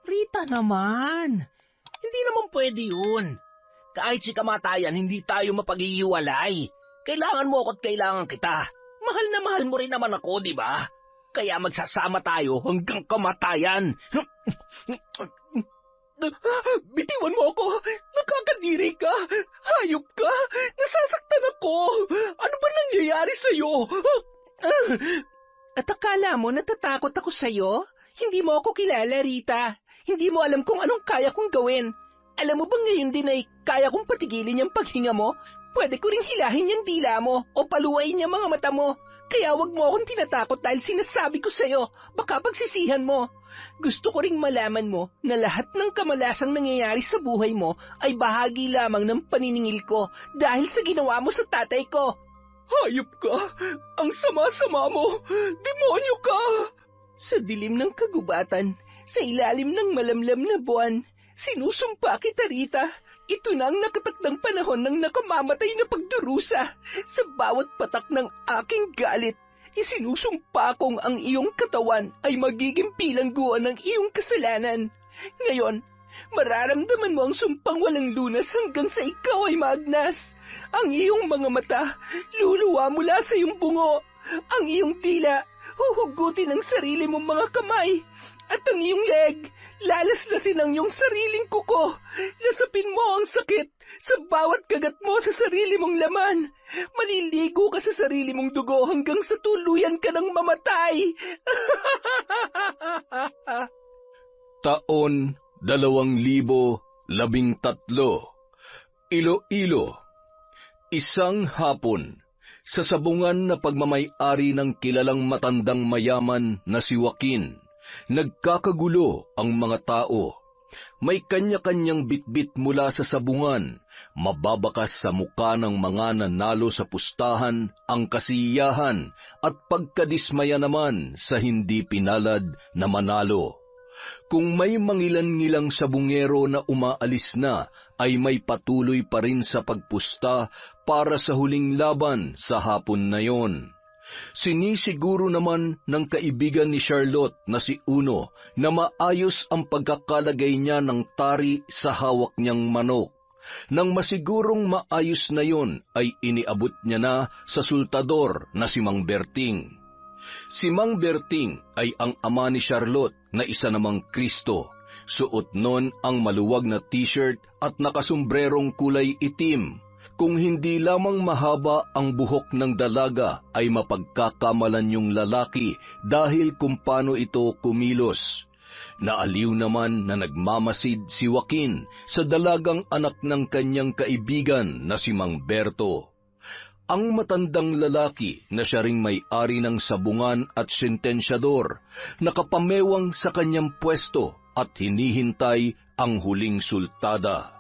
Rita naman, hindi naman pwede yun. Kahit si kamatayan, hindi tayo mapaghihiwalay. Kailangan mo ako't kailangan kita. Mahal na mahal mo rin naman ako, di ba? Kaya magsasama tayo hanggang kamatayan. Bitiwan mo ako! Nakakadiri ka! Hayop ka! Nasasaktan ako! Ano ba nangyayari sa'yo? At akala mo natatakot ako sa'yo? Hindi mo ako kilala, Rita. Hindi mo alam kung anong kaya kong gawin. Alam mo bang ngayon din ay kaya kong patigilin yung paghinga mo? Pwede ko ring hilahin yung dila mo o paluwain yung mga mata mo. Kaya wag mo akong tinatakot dahil sinasabi ko sa'yo, baka pagsisihan mo. Gusto ko ring malaman mo na lahat ng kamalasang nangyayari sa buhay mo ay bahagi lamang ng paniningil ko dahil sa ginawa mo sa tatay ko. Hayop ka! Ang sama-sama mo! Demonyo ka! Sa dilim ng kagubatan, sa ilalim ng malamlam na buwan, sinusumpa kita, Rita. Ito na ang nakatakdang panahon ng nakamamatay na pagdurusa. Sa bawat patak ng aking galit, isinusumpa kong ang iyong katawan ay magiging bilangguan ng iyong kasalanan. Ngayon, mararamdaman mo ang sumpang walang lunas hanggang sa ikaw ay maagnas. Ang iyong mga mata, luluwa mula sa iyong bungo. Ang iyong dila, huhugutin ang sarili mong mga kamay. At ang iyong leg, lalaslasin ang iyong sariling kuko. Lasapin mo ang sakit sa bawat kagat mo sa sarili mong laman. Maliligo ka sa sarili mong dugo hanggang sa tuluyan ka ng mamatay. Taon 2013, Iloilo. Isang hapon, sa sabungan na pagmamay-ari ng kilalang matandang mayaman na si Joaquin, nagkakagulo ang mga tao. May kanya-kanyang bitbit mula sa sabungan, mababakas sa muka ng mga nanalo sa pustahan ang kasiyahan at pagkadismaya naman sa hindi pinalad na manalo. Kung may mangilan-ngilang sabungero na umaalis na, ay may patuloy pa rin sa pagpusta para sa huling laban sa hapon na yon. Sinisiguro naman ng kaibigan ni Charlotte na si Uno na maayos ang pagkakalagay niya ng tari sa hawak niyang manok. Nang masigurong maayos na yon ay iniabot niya na sa sultador na si Mang Berting. Si Mang Berting ay ang ama ni Charlotte na isa namang Kristo. Suot nun ang maluwag na t-shirt at nakasombrerong kulay itim. Kung hindi lamang mahaba ang buhok ng dalaga ay mapagkakamalan yung lalaki dahil kung paano ito kumilos. Naaliw naman na nagmamasid si Joaquin sa dalagang anak ng kanyang kaibigan na si Mang Berto. Ang matandang lalaki na siya ring may-ari ng sabungan at sentensyador, nakapamewang sa kanyang pwesto at hinihintay ang huling sultada.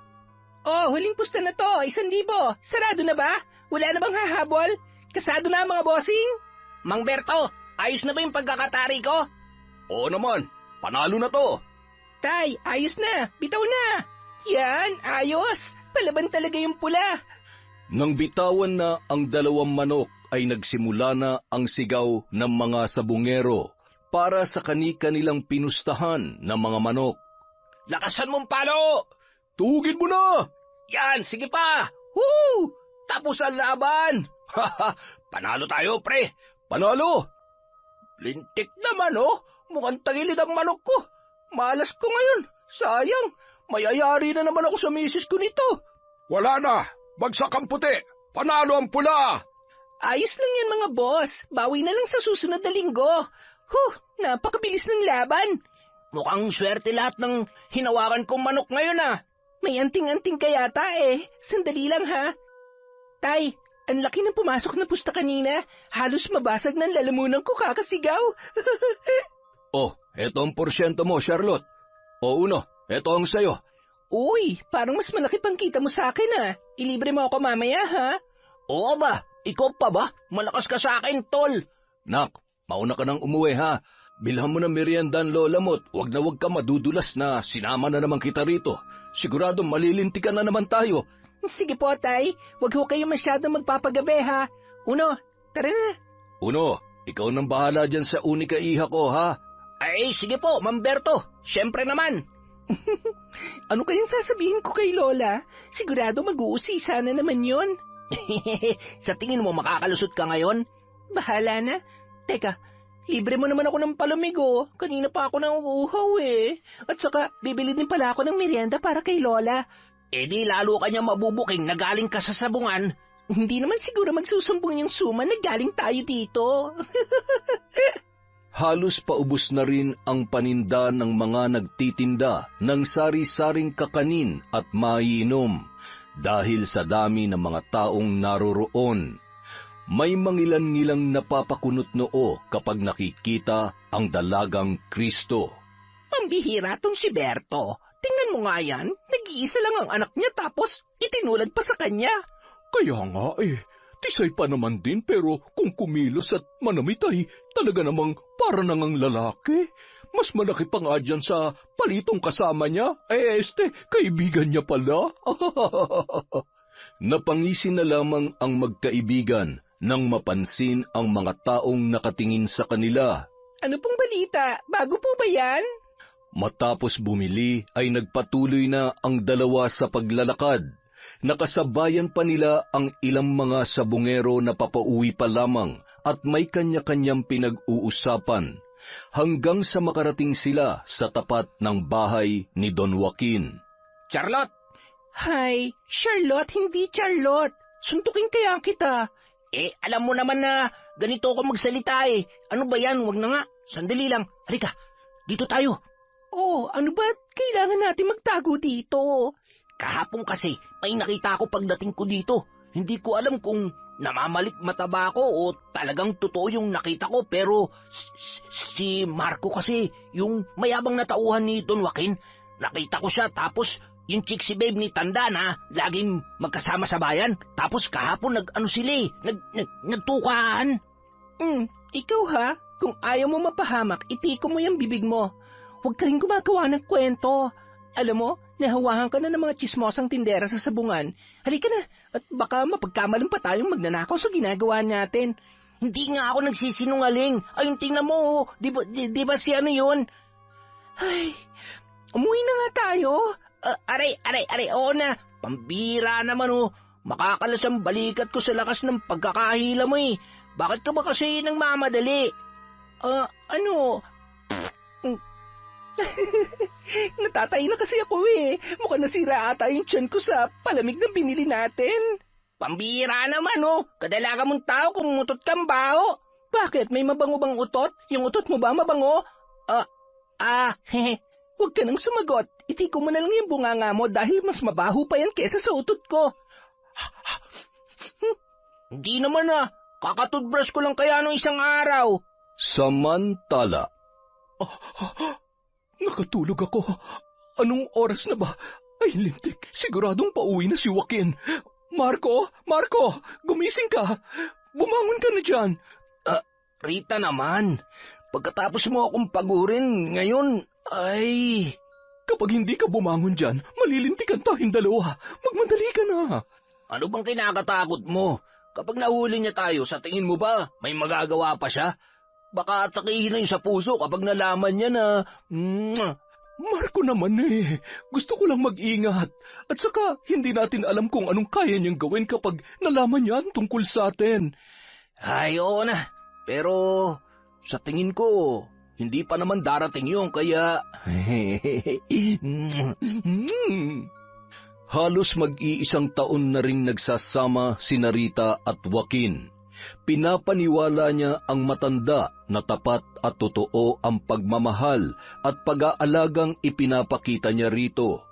Oh, huling pusta na to, 1,000. Sarado na ba? Wala na bang hahabol? Kasado na ang mga bossing? Mang Berto, ayos na ba yung pagkakatari ko? Oo naman, panalo na to. Tay, ayos na, bitaw na. Yan, ayos. Palaban talaga yung pula. Nang bitawan na ang dalawang manok ay nagsimula na ang sigaw ng mga sabungero para sa kani-kanilang pinustahan ng mga manok. Lakasan mong palo! Tugin mo na! Yan, sige pa! Woo! Tapos ang laban! Haha, panalo tayo, pre! Panalo! Lintik naman, oh! Mukhang tagilid ang manok ko. Malas ko ngayon. Sayang, mayayari na naman ako sa misis ko nito. Wala na! Bagsak ang puti! Panalo ang pula! Ayos lang yan, mga boss. Bawi na lang sa susunod na linggo. Napakabilis ng laban. Mukhang swerte lahat ng hinawakan kong manok ngayon, ah. May anting-anting ka yata, eh. Sandali lang, ha? Tay, ang laki ng pumasok na pusta kanina. Halos mabasag ng lalamunan ko kakasigaw. Oh, eto ang porsyento mo, Charlotte. O Uno, eto ang sayo. Uy, parang mas malaki pang kita mo sa akin, ah. Ilibre mo ako mamaya, ha? Oo ba? Ikaw pa ba? Malakas ka sa akin, tol. Nak, mauna ka nang umuwi, ha? Bilhan mo ng merienda ang lola mo at wag na wag ka madudulas na sinama na naman kita rito. Sigurado malilintikan na naman tayo. Sige po, tay. Wag ho kayo masyadong magpapagabi, ha? Uno, tara na. Uno, ikaw nang bahala dyan sa unika iha ko, ha? Ay, sige po, Mamberto. Siyempre naman. Ano kayang sasabihin ko kay Lola? Sigurado mag-uusisa na naman yon. Sa tingin mo makakalusot ka ngayon? Bahala na. Teka, libre mo naman ako ng palamig oh. Kanina pa ako nang uuhaw eh. At saka, bibili din pala ako ng merienda para kay Lola. Eh di lalo ka niya mabubuking na galing ka sa sabungan. Hindi naman siguro magsusumbong yung suman na galing tayo dito. Halos paubos na rin ang paninda ng mga nagtitinda ng sari-saring kakanin at maiinom dahil sa dami ng mga taong naroroon. May mangilan-ngilang napapakunot noo kapag nakikita ang dalagang Kristo. Pambihira tong si Berto. Tingnan mo nga yan, nag-iisa lang ang anak niya tapos itinulad pa sa kanya. Kaya nga tisay pa naman din pero kung kumilos at manamitay, talaga namang para nangang lalaki. Mas malaki pa nga dyan sa palitong kasama niya. Kaibigan niya pala. Napangisi na lamang ang magkaibigan nang mapansin ang mga taong nakatingin sa kanila. Ano pong balita? Bago po ba yan? Matapos bumili ay nagpatuloy na ang dalawa sa paglalakad. Nakasabayan pa nila ang ilang mga sabungero na papauwi pa lamang at may kanya-kanyang pinag-uusapan hanggang sa makarating sila sa tapat ng bahay ni Don Joaquin. Charlotte! Hi, Charlotte, hindi Charlotte. Suntukin kaya kita. Alam mo naman na ganito ako magsalita eh. Ano ba yan? Wag na nga. Sandali lang. Halika, dito tayo. Oh, ano ba? Kailangan natin magtago dito. Kahapon kasi, may nakita ako pagdating ko dito. Hindi ko alam kung namamalit mata ba ako o talagang totoo yung nakita ko. Pero si Marco kasi, yung mayabang na tauhan ni Don Joaquin, nakita ko siya tapos yung chick si Babe ni Tanda na laging magkasama sa bayan. Tapos kahapon nagtukaan. Ikaw ha, kung ayaw mo mapahamak, itiko mo yung bibig mo. Huwag ka rin gumagawa ng kwento. Alam mo, nahawahan ka na ng mga tsismosang tindera sa sabungan. Halika na, at baka mapagkamalan pa tayong magnanakaw sa ginagawa natin. Hindi nga ako nagsisinungaling. Ayun, tingnan mo, di ba si ano yun? Ay, umuwi na nga tayo. Aray, oo na. Pambira naman oh. Makakalas ang balikat ko sa lakas ng pagkakahila mo eh. Bakit ka ba kasi nang mamadali? Ano? Natatay na kasi ako eh. Mukhang nasira ata yung tiyan ko sa palamig na binili natin. Pambira naman oh. Kadalaga mong tao kung utot kang baho. Bakit? May mabango bang utot? Yung utot mo ba mabango? Huwag ka nang sumagot. Itiko mo na lang yung bunganga mo dahil mas mabaho pa yan kesa sa utot ko. Hindi naman Kakatoothbrush ko lang kaya nung isang araw. Samantala. Nakatulog ako. Anong oras na ba? Ay, lintik. Siguradong pauwi na si Joaquin. Marco, gumising ka. Bumangon ka na dyan. Rita naman. Pagkatapos mo akong pagurin, ngayon, ay... Kapag hindi ka bumangon dyan, malilintikan tayong dalawa. Magmadali ka na. Ano bang kinakatakot mo? Kapag nahuli niya tayo, sa tingin mo ba may magagawa pa siya? Baka atakihin na yung sa puso kapag nalaman niya na... Marco naman Gusto ko lang mag-ingat. At saka, hindi natin alam kung anong kaya niyang gawin kapag nalaman niya ang tungkol sa atin. Ay, oo na. Pero, sa tingin ko, hindi pa naman darating yun, kaya... Halos mag-iisang taon na ring nagsasama si Rita at Joaquin. Pinapaniwala niya ang matanda na tapat at totoo ang pagmamahal at pag-aalagang ipinapakita niya rito.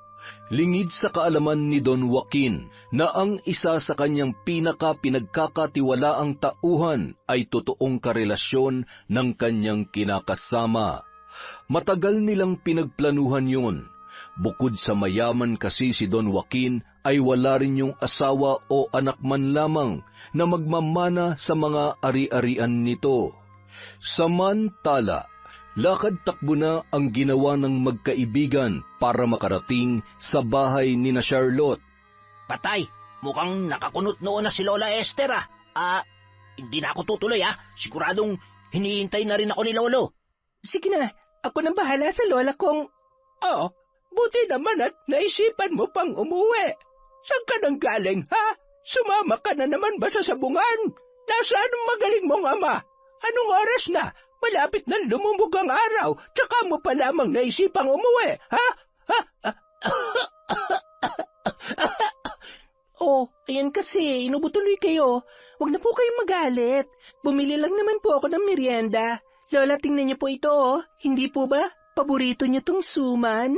Lingid sa kaalaman ni Don Joaquin na ang isa sa kanyang pinagkakatiwalaang tauhan ay totoong karelasyon ng kanyang kinakasama. Matagal nilang pinagplanuhan yun. Bukod sa mayaman kasi si Don Joaquin ay wala rin yung asawa o anak man lamang na magmamana sa mga ari-arian nito. Samantala, lakad-takbo na ang ginawa ng magkaibigan para makarating sa bahay ni na Charlotte. Patay, mukhang nakakunot noon na si Lola Esther hindi na ako tutuloy Siguradong hinihintay na rin ako ni Lolo. Sige na, ako nang bahala sa lola kong... buti naman at naisipan mo pang umuwi. Saan ka nang galing, ha? Sumama ka na naman ba sa sabungan? Nasaan ang magaling mong ama? Anong oras na? Malapit na lumubog ang araw, tsaka mo pa lamang naisipang umuwi, ha? Oh, ayan kasi, inubutuloy kayo. Huwag na po kayong magalit. Bumili lang naman po ako ng merienda. Lola, tingnan niyo po ito, oh. Hindi po ba? Paborito niyo tong suman?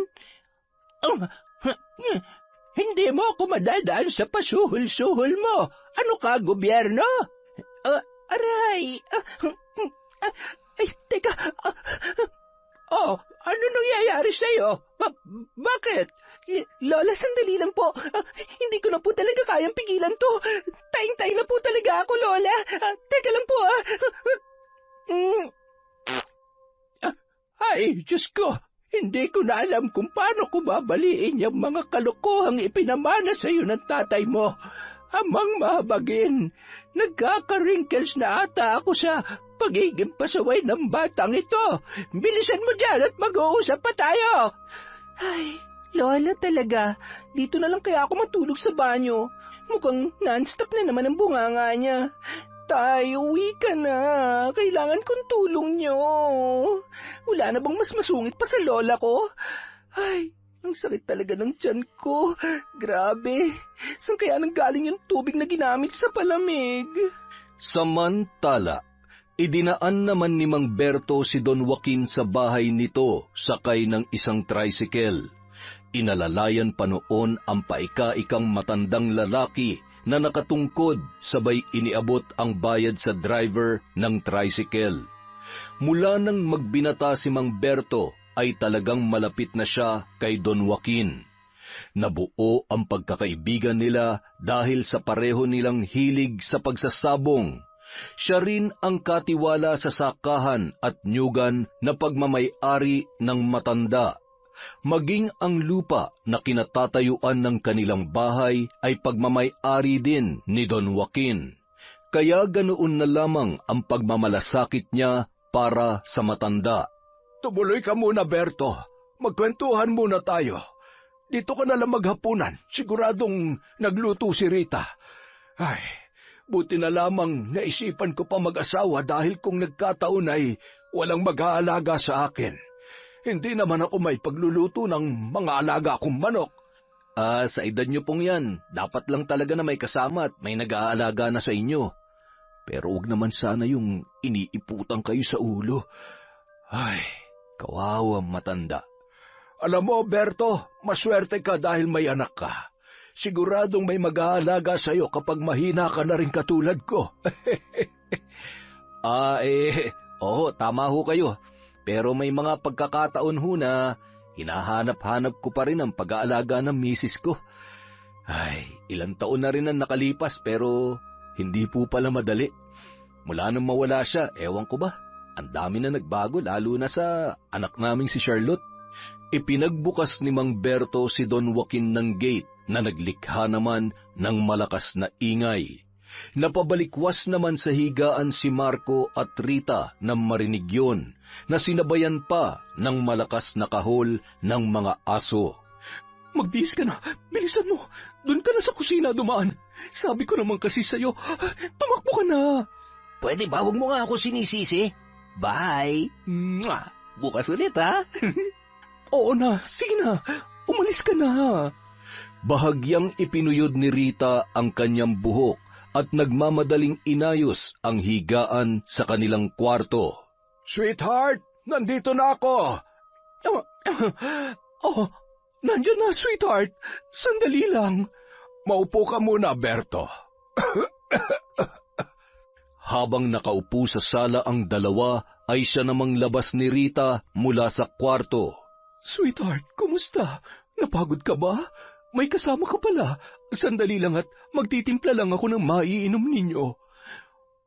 Hindi mo ako madadaan sa pasuhol-suhol mo. Ano ka, gobyerno? Aray! Ay, teka. Ano nangyayari sa'yo? Bakit? Lola, sandali lang po. Hindi ko na po talaga kayang pigilan to. Taing-taing na po talaga ako, Lola. Teka lang po, Ay, Diyos ko. Hindi ko na alam kung paano ko babaliin yung mga kalokohang ipinamana sa iyo ng tatay mo. Amang mahabagin, nagkaka-wrinkles na ata ako sa pagiging pasaway ng batang ito. Bilisan mo dyan at mag-uusap pa tayo. Ay, Lola talaga. Dito na lang kaya ako matulog sa banyo. Mukhang non-stop na naman ang bunganga niya. Tay, uwi ka na. Kailangan kong tulong niyo. Wala na bang mas masungit pa sa lola ko? Ay, ang sakit talaga ng tiyan ko. Grabe. Saan kaya nanggaling yung tubig na ginamit sa palamig? Samantala, idinaan naman ni Mang Berto si Don Joaquin sa bahay nito sakay ng isang tricycle. Inalalayan pa noon ang paika-ikang matandang lalaki na nakatungkod sabay iniabot ang bayad sa driver ng tricycle. Mula nang magbinata si Mang Berto ay talagang malapit na siya kay Don Joaquin. Nabuo ang pagkakaibigan nila dahil sa pareho nilang hilig sa pagsasabong. Siya rin ang katiwala sa sakahan at nyugan na pagmamay-ari ng matanda. Maging ang lupa na kinatatayuan ng kanilang bahay ay pagmamay-ari din ni Don Joaquin. Kaya ganoon na lamang ang pagmamalasakit niya para sa matanda. Tumuloy ka muna, Berto. Magkwentuhan muna tayo. Dito ka na lang maghapunan. Siguradong nagluto si Rita. Ay, buti na lamang naisipan ko pa mag-asawa dahil kung nagkataon ay walang mag-aalaga sa akin. Hindi naman ako may pagluluto ng mga alaga kong manok. Sa edad niyo pong yan, dapat lang talaga na may kasama at may nag-aalaga na sa inyo. Pero huwag naman sana yung iniiputan kayo sa ulo. Ay, kawawa matanda. Alam mo, Berto, maswerte ka dahil may anak ka. Siguradong may mag-aalaga sa iyo kapag mahina ka na rin katulad ko. Oo, tama ho kayo. Pero may mga pagkakataon ho na hinahanap-hanap ko pa rin ang pag-aalaga ng misis ko. Ay, ilang taon na rin ang nakalipas pero hindi po pala madali. Mula nang mawala siya, ewan ko ba, ang dami na nagbago lalo na sa anak naming si Charlotte. Ipinagbukas ni Mang Berto si Don Joaquin ng gate na naglikha naman ng malakas na ingay. Napabalikwas naman sa higaan si Marco at Rita nang marinig yun, na sinabayan pa ng malakas na kahol ng mga aso. Magbihis ka na, bilisan mo. Doon ka na sa kusina dumaan. Sabi ko naman kasi sa'yo, tumakbo ka na. Pwede ba huwag mo nga ako sinisisi? Bye! Mwah! Bukas ulit, ha? Oo na, sige na, umalis ka na. Bahagyang ipinuyod ni Rita ang kanyang buhok at nagmamadaling inayos ang higaan sa kanilang kwarto. Sweetheart, nandito na ako. Nandiyan na, sweetheart. Sandali lang. Maupo ka muna, Berto. Habang nakaupo sa sala ang dalawa, ay siya namang labas ni Rita mula sa kwarto. Sweetheart, kumusta? Napagod ka ba? May kasama ka pala. Sandali lang at magtitimpla lang ako ng maiinom ninyo.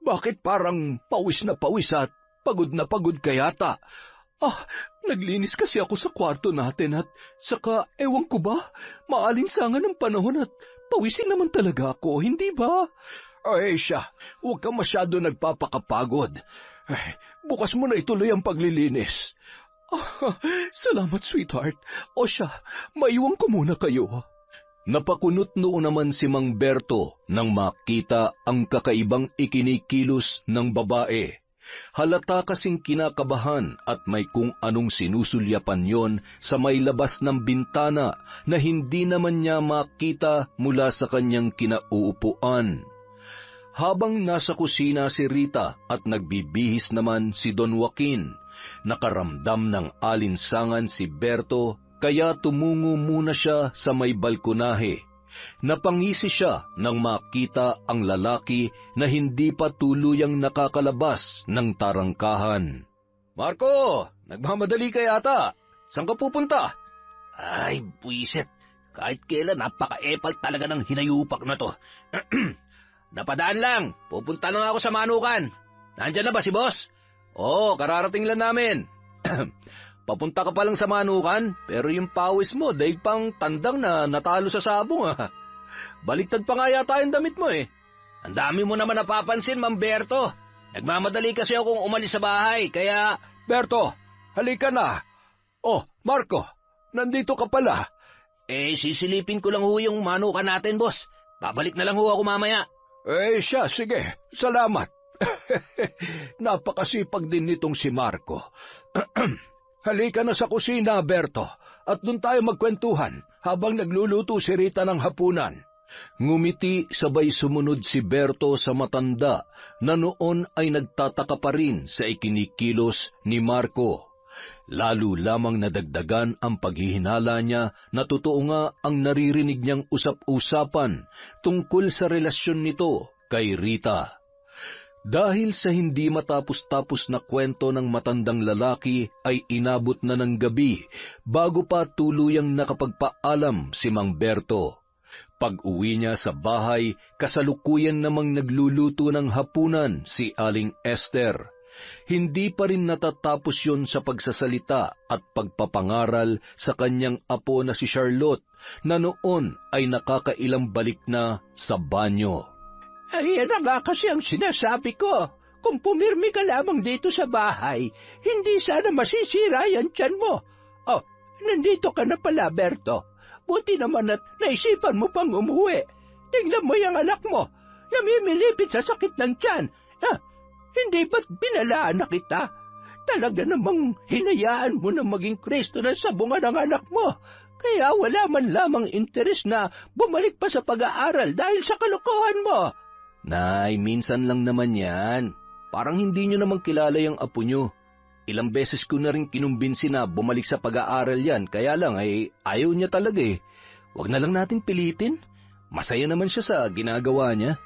Bakit parang pawis na pawis at pagod na pagod ka yata? Naglinis kasi ako sa kwarto natin at saka ewan ko ba, maalinsangan ng panahon at pawisin naman talaga ako, hindi ba? Ay siya, huwag ka masyado nagpapakapagod. Bukas mo na ituloy ang paglilinis. Salamat, sweetheart. O siya, maiwan ko muna kayo. Napakunot noon naman si Mang Berto nang makita ang kakaibang ikinikilos ng babae. Halata kasing kinakabahan at may kung anong sinusulyapan yon sa may labas ng bintana na hindi naman niya makita mula sa kanyang kinauupuan. Habang nasa kusina si Rita at nagbibihis naman si Don Joaquin, nakaramdam ng alinsangan si Berto kaya tumungo muna siya sa may balkonahe. Napangisi siya nang makita ang lalaki na hindi pa tuluyang nakakalabas ng tarangkahan. Marco, nagmamadali ka yata. Saan ka pupunta? Ay, buisit. Kahit kailan, napaka-epal talaga ng hinayupak na to. Napadaan lang. Pupunta lang ako sa Manukan. Nandyan na ba si boss? Oo, kararating lang namin. Papunta ka pa lang sa Manukan, pero yung pawis mo, daig pang tandang na natalo sa sabong Baliktad pa nga yata yung damit mo Ang dami mo naman napapansin, Mang Berto. Nagmamadali kasi akong umalis sa bahay, kaya... Berto, halika na. Oh, Marco, nandito ka pala. Sisilipin ko lang yung Manukan natin, boss. Babalik na lang ako mamaya. Siya, sige. Salamat. Napakasipag din nitong si Marco. Halika na sa kusina, Berto, at doon tayo magkwentuhan habang nagluluto si Rita ng hapunan. Ngumiti sabay sumunod si Berto sa matanda na noon ay nagtataka pa rin sa ikinikilos ni Marco. Lalo lamang nadagdagan ang paghihinala niya na totoo nga ang naririnig niyang usap-usapan tungkol sa relasyon nito kay Rita. Dahil sa hindi matapos-tapos na kwento ng matandang lalaki ay inabot na ng gabi bago pa tuluyang nakapagpaalam si Mang Berto. Pag-uwi niya sa bahay, kasalukuyan namang nagluluto ng hapunan si Aling Esther. Hindi pa rin natatapos yon sa pagsasalita at pagpapangaral sa kanyang apo na si Charlotte na noon ay nakakailang balik na sa banyo. Ayan na nga kasi ang sinasabi ko. Kung pumirmi ka lamang dito sa bahay, hindi sana masisira yan tiyan mo. Oh, nandito ka na pala, Berto. Buti naman at naisipan mo pang umuwi. Tingnan mo yung anak mo. Namimilipit sa sakit ng tiyan. Hindi ba't binalaan na kita? Talaga namang hinayaan mo na maging Kristo ng sabungan ng anak mo. Kaya wala man lamang interes na bumalik pa sa pag-aaral dahil sa kalokohan mo. Nay, minsan lang naman yan. Parang hindi nyo naman kilala yung apo nyo. Ilang beses ko na rin kinumbinsi na bumalik sa pag-aaral yan, kaya lang ay ayaw niya talaga Huwag na lang natin pilitin. Masaya naman siya sa ginagawa niya.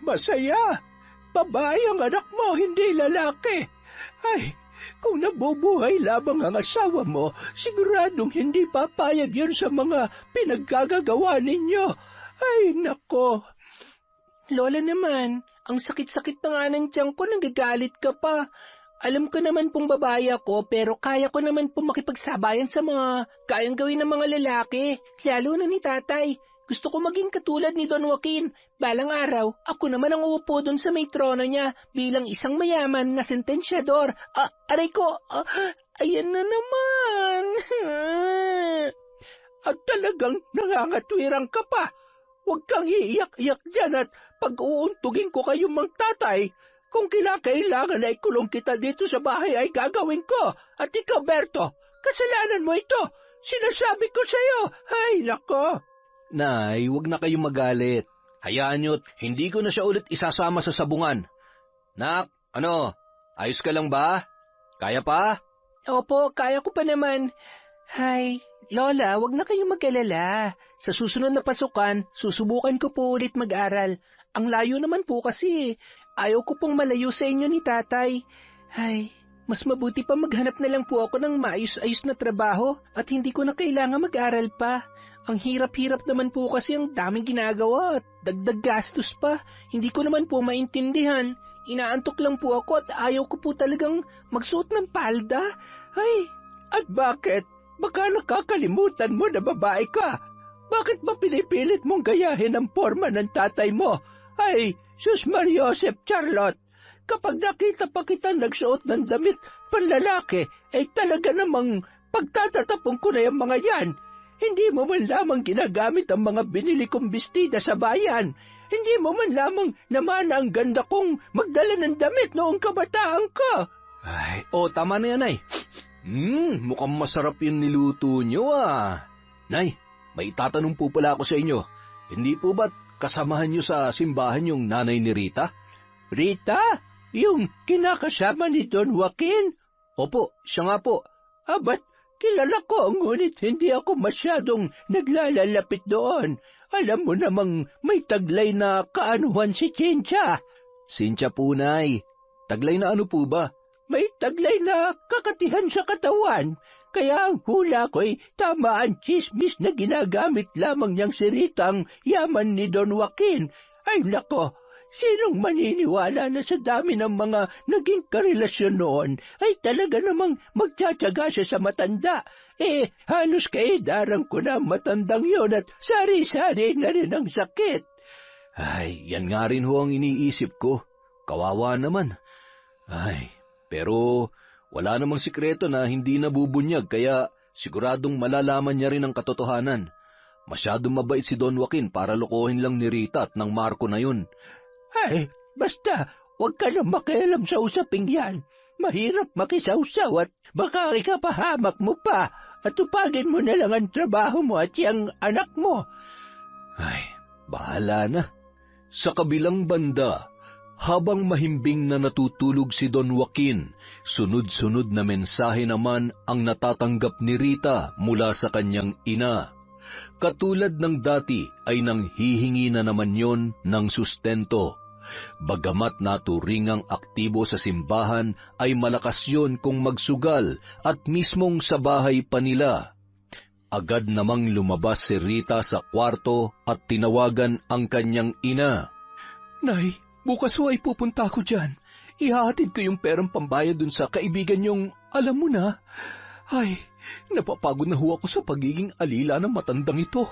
Masaya? Babae ang anak mo, hindi lalaki. Ay, kung nabubuhay lamang ang asawa mo, siguradong hindi papayag yun sa mga pinaggagawa ninyo. Ay, nako. Lola naman, ang sakit-sakit na nga ng tiyan ko, nagagalit ka pa. Alam ko naman pong babae ako, pero kaya ko naman pong makipagsabayan sa mga kayang gawin ng mga lalaki, lalo na ni tatay. Gusto ko maging katulad ni Don Joaquin. Balang araw, ako naman ang uupo doon sa may trono niya bilang isang mayaman na sentensyador. Aray ko, ayan na naman. At talagang nangangatwirang ka pa. Huwag kang iiyak-iyak dyan at pag-uuntugin ko kayong magtatay. Kung kinakailangan na ikulong kita dito sa bahay ay gagawin ko. At ikaw, Berto, kasalanan mo ito. Sinasabi ko sa'yo. Ay, nako. Nay, huwag na kayong magalit. Hayaan nyo't hindi ko na siya ulit isasama sa sabungan. Nak, ayos ka lang ba? Kaya pa? Opo, kaya ko pa naman. Hay, Lola, wag na kayong mag-alala. Sa susunod na pasukan, susubukan ko po ulit mag-aral. Ang layo naman po kasi. Ayaw ko pong malayo sa inyo ni tatay. Ay, mas mabuti pa maghanap na lang po ako ng maayos-ayos na trabaho at hindi ko na kailangan mag-aral pa. Ang hirap-hirap naman po kasi ang daming ginagawa at dagdag gastos pa. Hindi ko naman po maintindihan. Inaantok lang po ako at ayaw ko po talagang magsuot ng palda. Ay, at bakit? Baka nakakalimutan mo na babae ka. Bakit ba pinipilit mong gayahin ang forma ng tatay mo? Ay, Sus Mariosep, Charlotte, kapag nakita pa kita nagsuot ng damit panlalaki, ay talaga namang pagtatatapon ko na yung mga yan. Hindi mo man lamang ginagamit ang mga binili kong bestida sa bayan. Hindi mo man lamang naman ang ganda kong magdala ng damit noong kabataan ko. Ay, tama na yan, Nay. Mukhang masarap yung niluto nyo, Nay, may tatanong po pala ako sa inyo. Hindi po ba't kasamahan nyo sa simbahan yung nanay ni Rita? Rita? Yung kinakasama ni Don Joaquin? Opo, siya nga po. Ba't kilala ko, ngunit hindi ako masyadong naglalalapit doon. Alam mo namang may taglay na kaanuhan si Chincha. Cynthia po, Nay. Taglay na ano po ba? May taglay na kakatihan sa katawan. Kaya ang hula ko'y tama ang chismis na ginagamit lamang niyang si Ritang yaman ni Don Joaquin. Ay nako, sinong maniniwala na sa dami ng mga naging karelasyon noon ay talaga namang magtsatsaga siya sa matanda? Halos kaedaran ko na matandang yon at sari-sari na rin ang sakit. Ay, yan nga rin ho ang iniisip ko. Kawawa naman. Ay, pero wala namang sikreto na hindi nabubunyag kaya siguradong malalaman niya rin ang katotohanan. Masyadong mabait si Don Joaquin para lokohin lang ni Rita at ng Marco na yun. Ay, basta, huwag ka na makialam sa usaping yan. Mahirap makisawsaw at baka ikapahamak mo pa at tupagin mo na lang ang trabaho mo at yung anak mo. Ay, bahala na. Sa kabilang banda, habang mahimbing na natutulog si Don Joaquin, sunod-sunod na mensahe naman ang natatanggap ni Rita mula sa kanyang ina. Katulad ng dati ay nanghihingi na naman yon ng sustento. Bagamat naturingang aktibo sa simbahan ay malakas yon kung magsugal at mismong sa bahay pa nila. Agad namang lumabas si Rita sa kwarto at tinawagan ang kanyang ina. Nay, bukas ho ay pupunta ako dyan. Ihahatid ko yung perang pambayad dun sa kaibigan yung alam mo na. Ay, napapagod na ho ako sa pagiging alila ng matandang ito.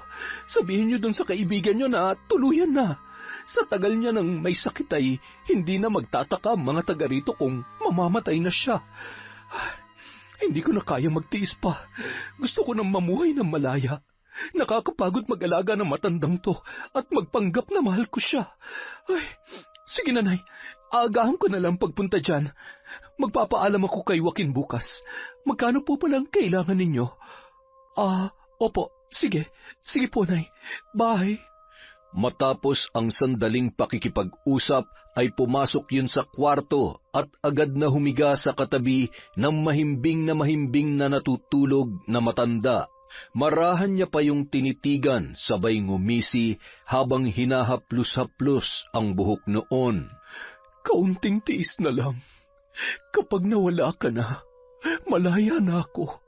Sabihin niyo dun sa kaibigan niyo na tuluyan na. Sa tagal niya nang may sakit ay hindi na magtataka ang mga taga rito kung mamamatay na siya. Hindi ko na kaya magtiis pa. Gusto ko nang mamuhay ng malaya. Nakakapagod mag-alaga ng matandang to at magpanggap na mahal ko siya. Ay, sige nanay, aagahan ko na lang pagpunta dyan. Magpapaalam ako kay Joaquin bukas. Magkano po palang kailangan ninyo? Opo, sige po nay. Bye. Matapos ang sandaling pakikipag-usap ay pumasok yun sa kwarto at agad na humiga sa katabi ng mahimbing na natutulog na matanda. Marahan niya pa yung tinitigan sabay ngumisi habang hinahaplos-haplos ang buhok noon. Kaunting tiis na lang. Kapag nawala ka na, malaya na ako.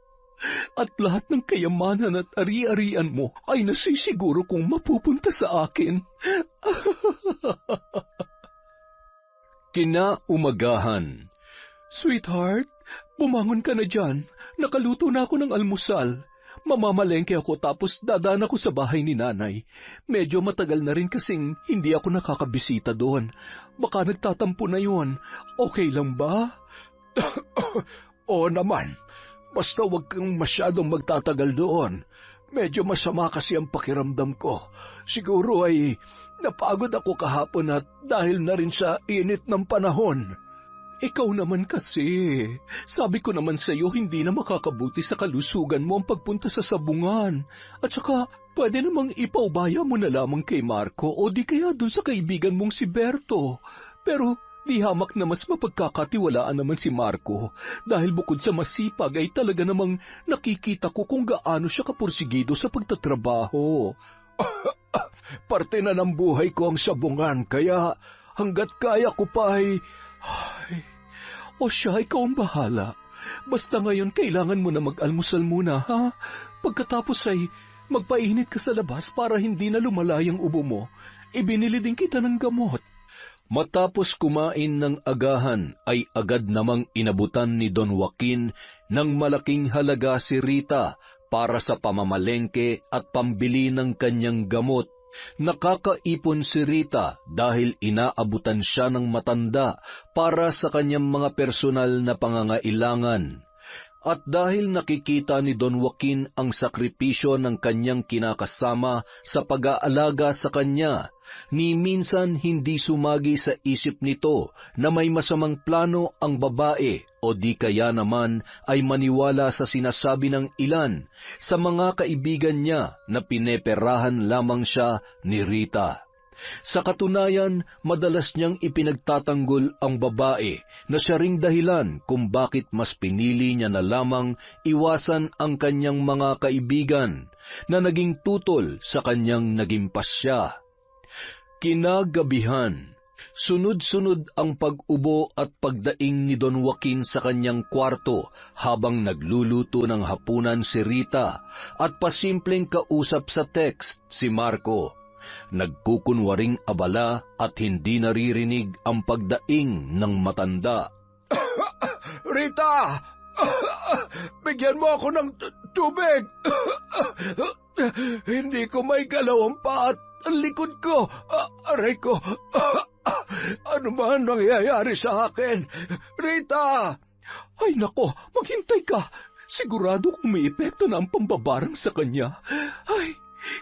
At lahat ng kayamanan at ari-arian mo ay nasisiguro kong mapupunta sa akin. Kinaumagahan. Sweetheart, bumangon ka na dyan. Nakaluto na ako ng almusal. Mamamalengke ako tapos dadaan ako sa bahay ni nanay. Medyo matagal na rin kasing hindi ako nakakabisita doon. Baka nagtatampo na yon. Okay lang ba? Oo naman. Basta huwag kang masyadong magtatagal doon. Medyo masama kasi ang pakiramdam ko. Siguro ay napagod ako kahapon at dahil na rin sa init ng panahon. Ikaw naman kasi. Sabi ko naman sa iyo hindi na makakabuti sa kalusugan mo ang pagpunta sa sabungan. At saka pwede namang ipaubaya mo na lamang kay Marco o di kaya dun sa kaibigan mong si Berto. Pero di hamak na mas mapagkakatiwalaan naman si Marco dahil bukod sa masipag ay talaga namang nakikita ko kung gaano siya kapursigido sa pagtatrabaho. Parte na ng buhay ko ang sabungan kaya hanggat kaya ko pa ay... O siya, ikaw ang bahala. Basta ngayon kailangan mo na mag-almusal muna, ha? Pagkatapos ay magpainit ka sa labas para hindi na lumalayang ubo mo. Ibinili din kita ng gamot. Matapos kumain ng agahan ay agad namang inabutan ni Don Joaquin ng malaking halaga si Rita para sa pamamalengke at pambili ng kanyang gamot. Nakakaipon si Rita dahil inaabutan siya ng matanda para sa kanyang mga personal na pangangailangan. At dahil nakikita ni Don Joaquin ang sakripisyo ng kanyang kinakasama sa pag-aalaga sa kanya, ni minsan hindi sumagi sa isip nito na may masamang plano ang babae o di kaya naman ay maniwala sa sinasabi ng ilan sa mga kaibigan niya na pineperahan lamang siya ni Rita. Sa katunayan, madalas niyang ipinagtatanggol ang babae na siya ring dahilan kung bakit mas pinili niya na lamang iwasan ang kanyang mga kaibigan na naging tutol sa kanyang naging pasya. Kinagabihan, sunod-sunod ang pag-ubo at pagdaing ni Don Joaquin sa kanyang kwarto habang nagluluto ng hapunan si Rita at pasimpleng kausap sa text si Marco. Nagkukunwaring abala at hindi naririnig ang pagdaing ng matanda. Rita! Bigyan mo ako ng tubig! Hindi ko may galaw ang paa at ang likod ko. Aray ko! Ano ba ang nangyayari sa akin? Rita! Ay nako, maghintay ka. Sigurado kung may epekto na ang pambabarang sa kanya. Ay,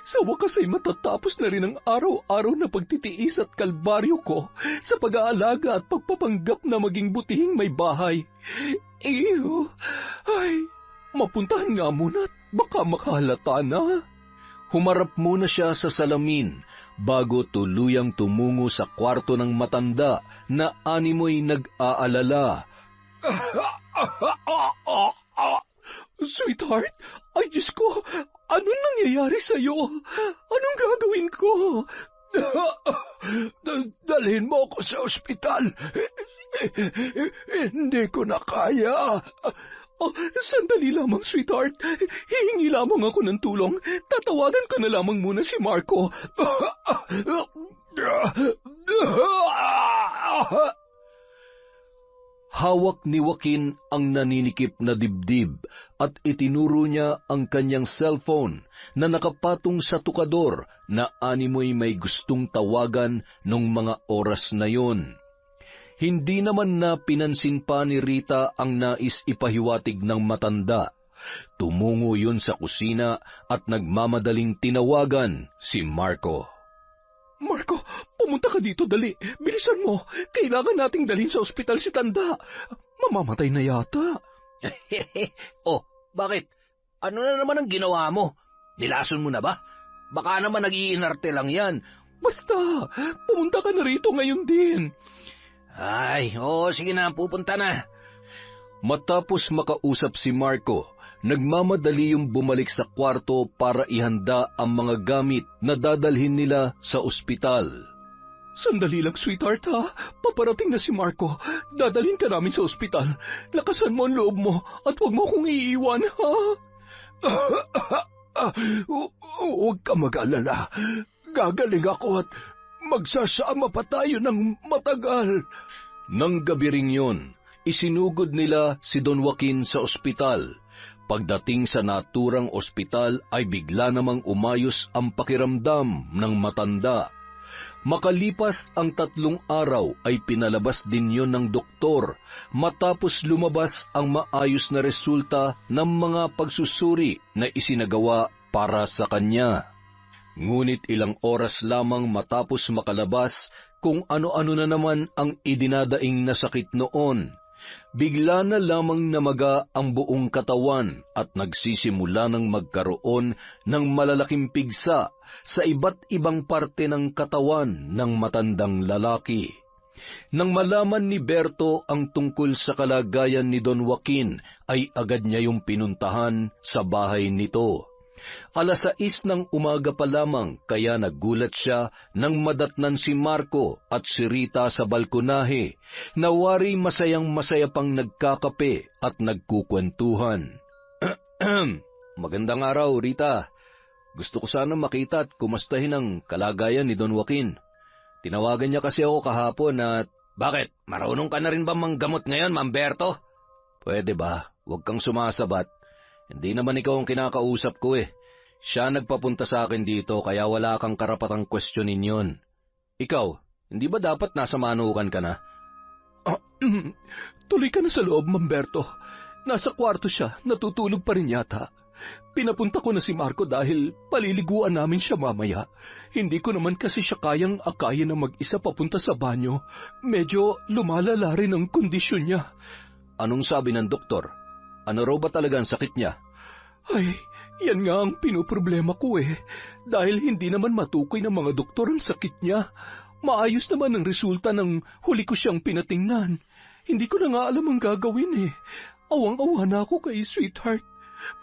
sa wakas ay matatapos na rin ang araw-araw na pagtitiis at kalbaryo ko sa pag-aalaga at pagpapanggap na maging butihing may bahay. Iyo, ay, mapuntahan nga muna at baka makahalata na. Humarap muna siya sa salamin bago tuluyang tumungo sa kwarto ng matanda na animoy nag-aalala. Sweetheart, ay Diyos ko, anong nangyayari sa'yo? Anong gagawin ko? Dalhin mo ako sa ospital. Hindi ko na kaya. Sandali lamang, sweetheart. Hihingi lamang ako ng tulong. Tatawagan ko na lamang muna si Marco. Hawak ni Joaquin ang naninikip na dibdib at itinuro niya ang kanyang cellphone na nakapatong sa tukador na animoy may gustong tawagan nung mga oras na yon. Hindi naman na pinansin pa ni Rita ang nais ipahiwatig ng matanda. Tumungo yun sa kusina at nagmamadaling tinawagan si Marco. Marco, pumunta ka dito, dali. Bilisan mo. Kailangan nating dalhin sa ospital si Tanda. Mamamatay na yata. Oh, bakit? Ano na naman ang ginawa mo? Nilason mo na ba? Baka naman nag-iinarte lang yan. Basta, pumunta ka na rito ngayon din. Ay, oo, sige na, pupunta na. Matapos makausap si Marco, nagmamadali yung bumalik sa kwarto para ihanda ang mga gamit na dadalhin nila sa ospital. Sandali lang, sweetheart, ha? Paparating na si Marco. Dadalhin ka namin sa ospital. Lakasan mo ang loob mo at huwag mo akong iiwan, ha? Huwag ka mag-alala. Gagaling ako at magsasama pa tayo ng matagal. Nang gabi ring yun, isinugod nila si Don Joaquin sa ospital. Pagdating sa naturang ospital ay bigla namang umayos ang pakiramdam ng matanda. Makalipas ang 3 araw ay pinalabas din yon ng doktor matapos lumabas ang maayos na resulta ng mga pagsusuri na isinagawa para sa kanya. Ngunit ilang oras lamang matapos makalabas kung ano-ano na naman ang idinadaing na sakit noon. Bigla na lamang namaga ang buong katawan at nagsisimula ng magkaroon ng malalaking pigsa sa iba't ibang parte ng katawan ng matandang lalaki. Nang malaman ni Berto ang tungkol sa kalagayan ni Don Joaquin, ay agad niya yung pinuntahan sa bahay nito. 6:00 ng umaga pa lamang kaya nagulat siya nang madatnan si Marco at si Rita sa balkonahe na wari masayang-masaya pang nagkakape at nagkukwentuhan. Magandang araw, Rita. Gusto ko sana makita at kumustahin ang kalagayan ni Don Joaquin. Tinawagan niya kasi ako kahapon at... Bakit? Marunong ka na rin ba manggamot ngayon, Mamberto? Pwede ba? Huwag kang sumasabat. Hindi naman ikaw ang kinakausap ko eh. Siya nagpapunta sa akin dito kaya wala kang karapatang questionin yon. Ikaw, hindi ba dapat nasa manukan ka na? Tuloy ka na sa loob, Mamberto. Nasa kwarto siya, natutulog pa rin yata. Pinapunta ko na si Marco dahil paliliguan namin siya mamaya. Hindi ko naman kasi siya kayang akayin na mag-isa papunta sa banyo. Medyo lumalala rin ang kondisyon niya. Anong sabi ng doktor? Ano raw ba talaga ang sakit niya? Ay, yan nga ang pinoproblema ko eh. Dahil hindi naman matukoy ng mga doktor ang sakit niya. Maayos naman ang resulta ng huli ko siyang pinatingnan. Hindi ko na nga alam ang gagawin eh. Awang-awa na ako kay Sweetheart.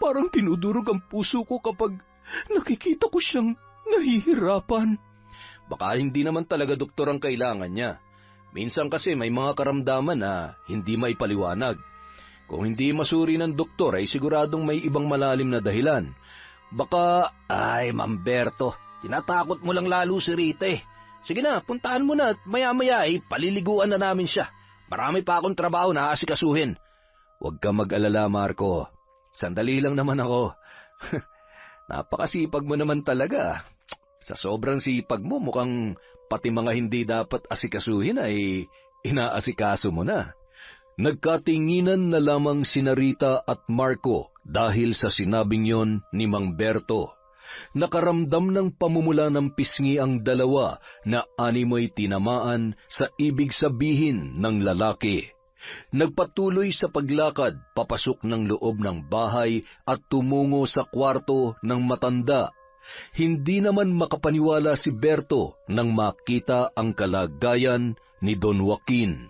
Parang tinudurog ang puso ko kapag nakikita ko siyang nahihirapan. Baka hindi naman talaga doktor ang kailangan niya. Minsan kasi may mga karamdaman na hindi maipaliwanag. Kung hindi masuri ng doktor ay siguradong may ibang malalim na dahilan. Baka, Ay, Mamberto, tinatakot mo lang lalo si Rita eh. Sige na, puntahan mo na at maya-maya ay paliliguan na namin siya. Marami pa akong trabaho na asikasuhin. huwag ka mag-alala, Marco. Sandali lang naman ako. Napakasipag mo naman talaga. Sa sobrang sipag mo, mukhang pati mga hindi dapat asikasuhin ay inaasikaso mo na. Nagkatinginan na lamang sina Rita at Marco dahil sa sinabing yon ni Mang Berto. Nakaramdam ng pamumula ng pisngi ang dalawa na animoy tinamaan sa ibig sabihin ng lalaki. Nagpatuloy sa paglakad papasok ng loob ng bahay at tumungo sa kwarto ng matanda. Hindi naman makapaniwala si Berto nang makita ang kalagayan ni Don Joaquin.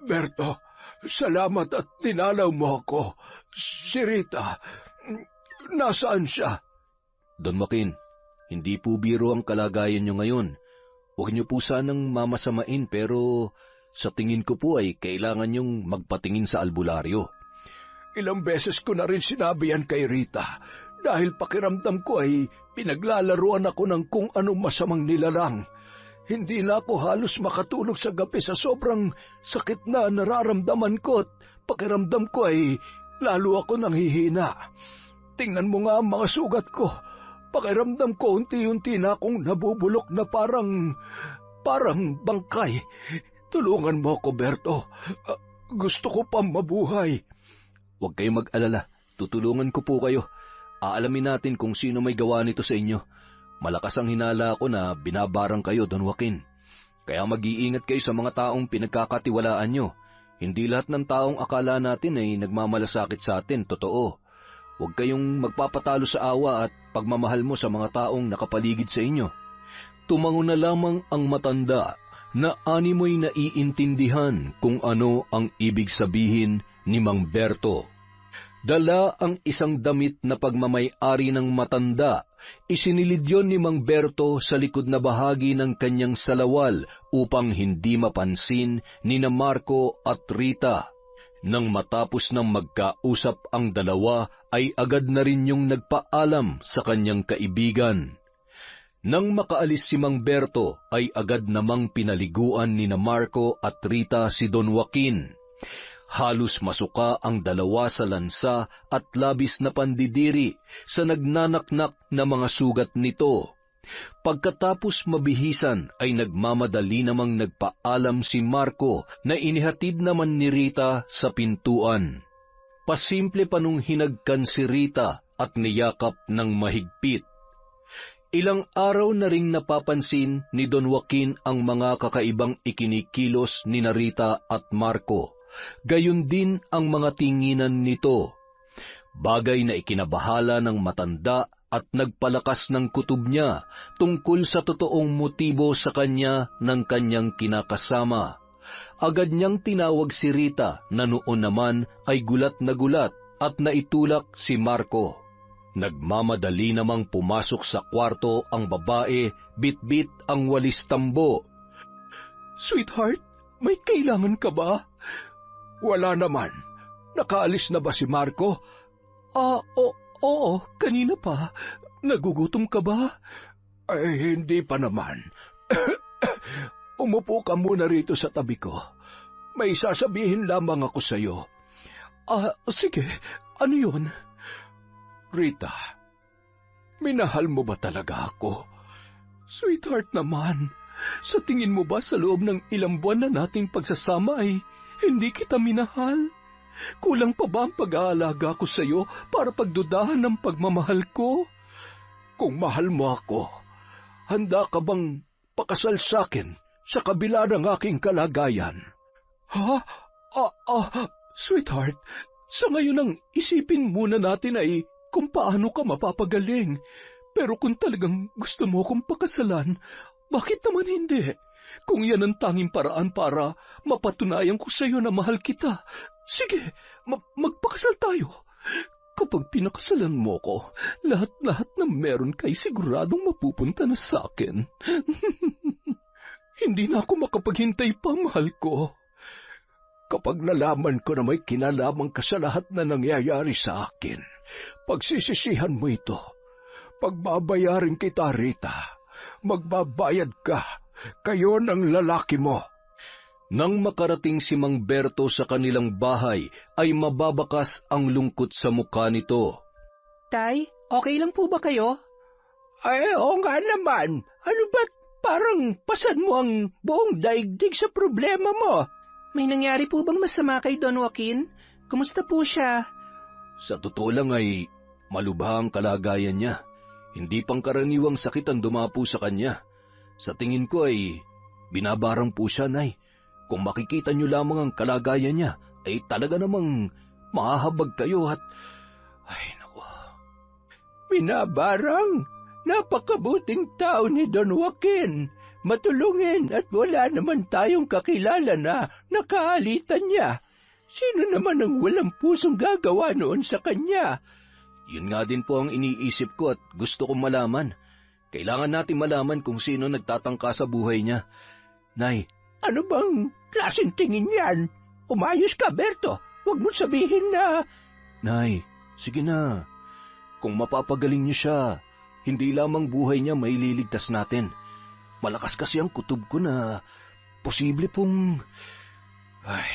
Berto, salamat at dinalaw mo ako. Si Rita, nasaan siya? Don Joaquin, hindi po biro ang kalagayan niyo ngayon. Huwag niyo po sanang mamasamain pero sa tingin ko po ay kailangan niyong magpatingin sa albularyo. Ilang beses ko na rin sinabi yan kay Rita dahil pakiramdam ko ay pinaglalaruan ako ng kung anong masamang nilalang. Hindi na ako halos makatulog sa gabi sa sobrang sakit na nararamdaman ko at pakiramdam ko ay lalo ako nanghihina. Tingnan mo nga ang mga sugat ko. Pakiramdam ko unti-unti na akong nabubulok na parang bangkay. Tulungan mo ako, Berto. Gusto ko pang mabuhay. Huwag kayong mag-alala. Tutulungan ko po kayo. Aalamin natin kung sino may gawa nito sa inyo. Malakas ang hinala ko na binabarang kayo, Don Joaquin. Kaya mag-iingat kayo sa mga taong pinagkakatiwalaan nyo. Hindi lahat ng taong akala natin ay nagmamalasakit sa atin, totoo. Huwag kayong magpapatalo sa awa at pagmamahal mo sa mga taong nakapaligid sa inyo. Tumango na lamang ang matanda na animoy naiintindihan kung ano ang ibig sabihin ni Mang Berto. Dala ang isang damit na pagmamay-ari ng matanda. Isinilid yon ni Mang Berto sa likod na bahagi ng kanyang salawal upang hindi mapansin ni na Marco at Rita. Nang matapos ng magkausap ang dalawa ay agad na rin yung nagpaalam sa kanyang kaibigan. Nang makaalis si Mang Berto ay agad namang pinaliguan ni na Marco at Rita si Don Joaquin. Halos masuka ang dalawa sa lansa at labis na pandidiri sa nagnanaknak na mga sugat nito. Pagkatapos mabihisan ay nagmamadali namang nagpaalam si Marco na inihatid naman ni Rita sa pintuan. Pasimple pa nung hinagkan si Rita at niyakap ng mahigpit. Ilang araw na ring napapansin ni Don Joaquin ang mga kakaibang ikinikilos ni Rita at Marco. Gayon din ang mga tinginan nito. Bagay na ikinabahala ng matanda at nagpalakas ng kutob niya tungkol sa totoong motibo sa kanya ng kanyang kinakasama. Agad niyang tinawag si Rita na noon naman ay gulat na gulat at naitulak si Marco. Nagmamadali namang pumasok sa kwarto ang babae, bit-bit ang walis tambo. Sweetheart, may kailangan ka ba? Wala naman. Nakaalis na ba si Marco? Oo, kanina pa. Nagugutom ka ba? Ay, hindi pa naman. Umupo ka muna rito sa tabi ko. May sasabihin lamang ako sa'yo. Sige, ano yun? Rita, minahal mo ba talaga ako? Sweetheart naman, sa tingin mo ba sa loob ng ilang buwan na nating pagsasama ay hindi kita minahal? Kulang pa ba ang pag-aalaga ko sa iyo para pagdudahan ng pagmamahal ko? Kung mahal mo ako, handa ka bang pakasal sa akin sa kabila ng aking kalagayan? Ha? Sweetheart, sa ngayon ang isipin muna natin ay kung paano ka mapapagaling. Pero kung talagang gusto mo akong pakasalan, bakit naman hindi? Kung yan ang tanging paraan para mapatunayan ko sa iyo na mahal kita, sige, magpakasal tayo. Kapag pinakasalan mo ko, lahat-lahat na meron kay siguradong mapupunta na sa akin. Hindi na ako makapaghintay pa, mahal ko. Kapag nalaman ko na may kinalaman ka sa lahat na nangyayari sa akin, pagsisisihan mo ito. Pagbabayarin kita, Rita. Magbabayad ka. Kayo ng lalaki mo. Nang makarating si Mang Berto sa kanilang bahay, ay mababakas ang lungkot sa mukha nito. Tay, okay lang po ba kayo? Ay, oo nga naman. Ano ba't parang pasan mo ang buong daigdig sa problema mo? May nangyari po bang masama kay Don Joaquin? Kumusta po siya? Sa totoo lang ay malubha ang kalagayan niya. Hindi pangkaraniwang sakit ang dumapo sa kanya. Sa tingin ko ay binabarang po siya, Nay. Kung makikita niyo lamang ang kalagayan niya, ay talaga namang mahahabag kayo at... Ay, naku. Binabarang? Napakabuting tao ni Don Joaquin. Matulungin at wala naman tayong kakilala na nakaalitan niya. Sino naman ang walang pusong gagawa noon sa kanya? Yun nga din po ang iniisip ko at gusto kong malaman. Kailangan natin malaman kung sino nagtatangka sa buhay niya. Nay, ano bang klaseng tingin yan? Umayos ka, Berto. Huwag mo sabihin na... Nay, sige na. Kung mapapagaling niyo siya, hindi lamang buhay niya may liligtas natin. Malakas kasi ang kutob ko na posible pong... Ay,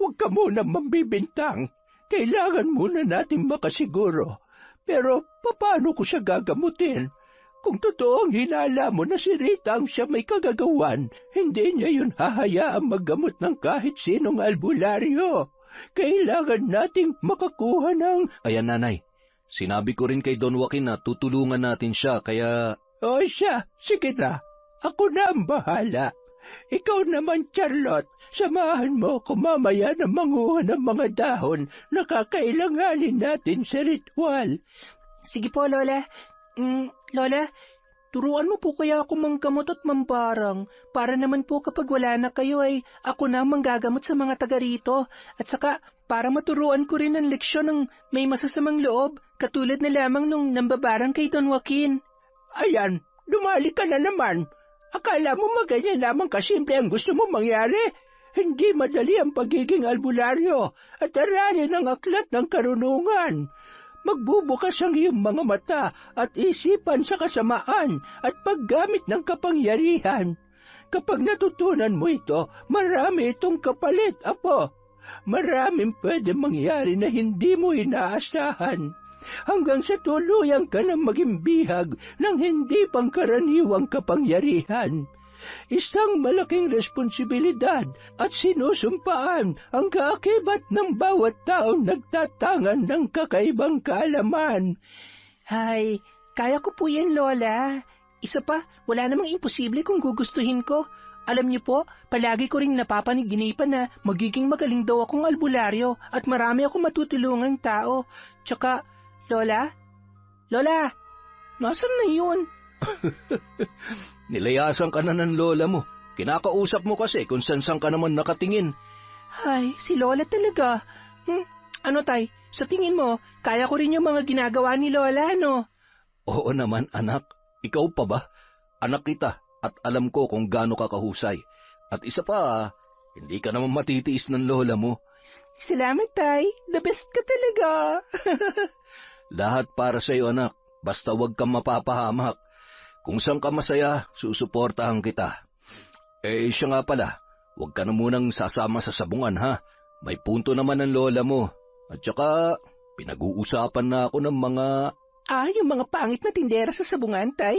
huwag ka muna mambibintang. Kailangan muna natin makasiguro. Pero paano ko siya gagamutin? Kung totoo ang hinala mo na si Rita ang siya may kagagawan, hindi niya yun hahayaang maggamot ng kahit sinong albularyo. Kailangan nating makakuha ng... Ayan, Nanay. Sinabi ko rin kay Don Joaquin na tutulungan natin siya, kaya... O siya, sige na. Ako na ang bahala. Ikaw naman, Charlotte, samahan mo ko mamaya na manguha ng mga dahon na kakailanganin natin sa ritual. Sige po, Lola. Lola, turuan mo po kaya ako manggamot at mambarang para naman po kapag wala na kayo ay ako na manggagamot sa mga taga rito at saka para maturuan ko rin ang leksyon ng may masasamang loob katulad na lamang nung nambabarang kay Don Joaquin. Ayan, dumali ka na naman. Akala mo maganyan lamang kasimple ang gusto mo mangyari? Hindi madali ang pagiging albularyo at aralin ang aklat ng karunungan. Magbubukas ang iyong mga mata at isipan sa kasamaan at paggamit ng kapangyarihan. Kapag natutunan mo ito, marami itong kapalit, Apo. Maraming pwede mangyari na hindi mo inaasahan. Hanggang sa tuluyang ka na maging bihag ng hindi pangkaraniwang kapangyarihan. Isang malaking responsibilidad at sinusumpaan ang kaakibat ng bawat taong nagtatangan ng kakaibang kaalaman. Ay, kaya ko po yan, Lola. Isa pa, wala namang imposible kung gugustuhin ko. Alam niyo po, palagi ko ring napapaniginipan na magiging magaling daw akong albularyo at marami akong matutulungang tao. Tsaka, Lola? Lola, nasan na yun? Nilayasan ka na ng lola mo. Kinakausap mo kasi kung saan ka naman nakatingin. Ay, si Lola talaga. Ano tay, sa tingin mo, kaya ko rin yung mga ginagawa ni Lola, no? Oo naman, anak. Ikaw pa ba? Anak kita at alam ko kung gaano ka kahusay. At isa pa, hindi ka naman matitiis ng lola mo. Salamat, tay. The best ka talaga. Lahat para sa iyo, anak. Basta huwag kang mapapahamak. Kung saan ka masaya, susuportahan kita. Siya nga pala, huwag ka na munang sasama sa sabungan, ha? May punto naman ang lola mo. At saka, Pinag-uusapan na ako ng mga... Yung mga pangit na tindera sa sabungan, Tay.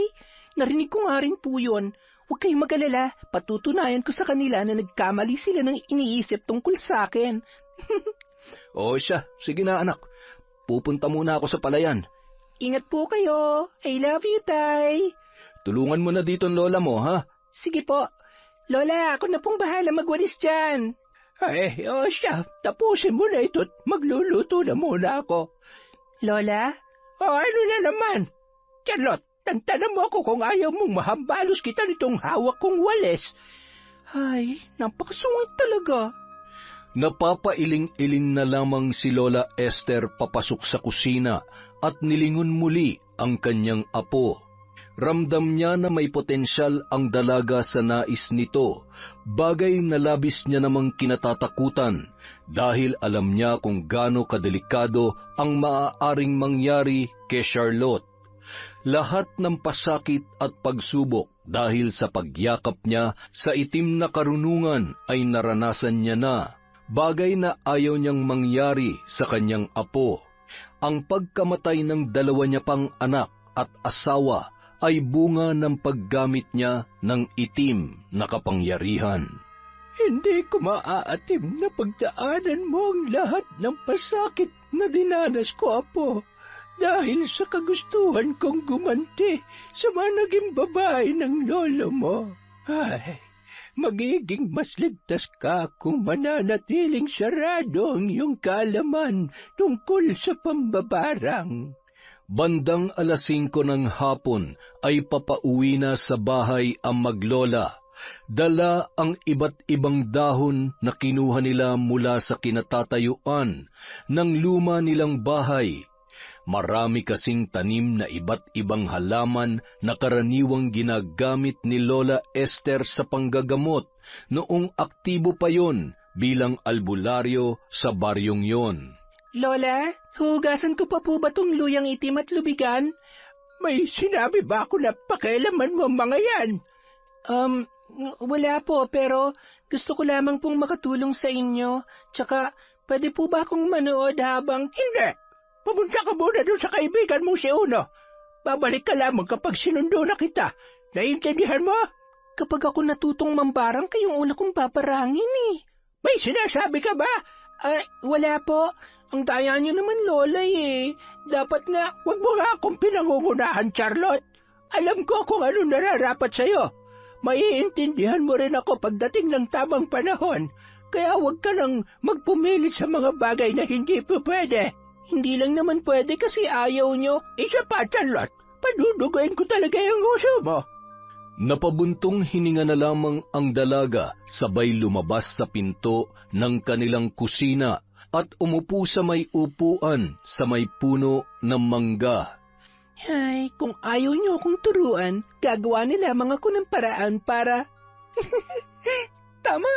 Narinig ko nga rin po yun. Huwag kayong mag-alala, patutunayan ko sa kanila na nagkamali sila ng iniisip tungkol sa akin. O siya, sige na anak. Pupunta muna ako sa palayan. Ingat po kayo. I love you, Tay. Tulungan mo na dito ang lola mo, ha? Sige po. Lola, ako na pong bahala magwalis dyan. Siya, tapusin mo na ito at magluluto na muna ako. Lola? Ano na naman? Charlotte, tantanan mo ako kung ayaw mong mahambalos kita nitong hawak kong walis. Ay, napakasungit talaga. Napapailing-iling na lamang si Lola Esther papasok sa kusina at nilingon muli ang kanyang apo. Ramdam niya na may potensyal ang dalaga sa nais nito, bagay na labis niya namang kinatatakutan dahil alam niya kung gaano kadelikado ang maaaring mangyari kay Charlotte. Lahat ng pasakit at pagsubok dahil sa pagyakap niya sa itim na karunungan ay naranasan niya na, bagay na ayaw niyang mangyari sa kanyang apo. Ang pagkamatay ng dalawa niya pang anak at asawa ay bunga ng paggamit niya ng itim na kapangyarihan. Hindi ko maaatim na pagdaanan mo ang lahat ng pasakit na dinanas ko, Apo, dahil sa kagustuhan kong gumanti sa mga naging babae ng lolo mo. Ay, magiging mas ligtas ka kung mananatiling sarado ang iyong kaalaman tungkol sa pambabarang. Bandang 5:00 ng hapon ay papauwi na sa bahay ang maglola. Dala ang iba't ibang dahon na kinuha nila mula sa kinatatayuan ng luma nilang bahay. Marami kasing tanim na iba't ibang halaman na karaniwang ginagamit ni Lola Esther sa panggagamot noong aktibo pa yon bilang albularyo sa baryong yon. Lola, hugasan ko pa po ba tong luyang itim at lubigan? May sinabi ba ako na pakialaman mo ang mga yan? Wala po, pero gusto ko lamang pong makatulong sa inyo. Tsaka, pwede po ba akong manood habang... Hindi! Pumunta ka muna doon sa kaibigan mong si Uno. Babalik ka lamang kapag sinundo na kita. Naiintindihan mo? Kapag ako natutong mambarang, kayong una kong paparangin eh. May sinasabi ka ba? Wala po. Ang daya niyo naman, Lola eh. Dapat nga... Huwag mo nga akong pinangungunahan, Charlotte. Alam ko kung ano nararapat sa'yo. Maiintindihan mo rin ako pagdating ng tamang panahon. Kaya huwag ka nang magpumilit sa mga bagay na hindi po pwede. Hindi lang naman pwede kasi ayaw nyo. Isa pa, Charlotte. Paduduguin ko talaga yung uso mo. Napabuntong hininga na lamang ang dalaga sabay lumabas sa pinto ng kanilang kusina at umupo sa may upuan sa may puno ng mangga. Ay, kung ayaw niyo akong turuan, gagawa na lamang ako ng paraan para... Tama!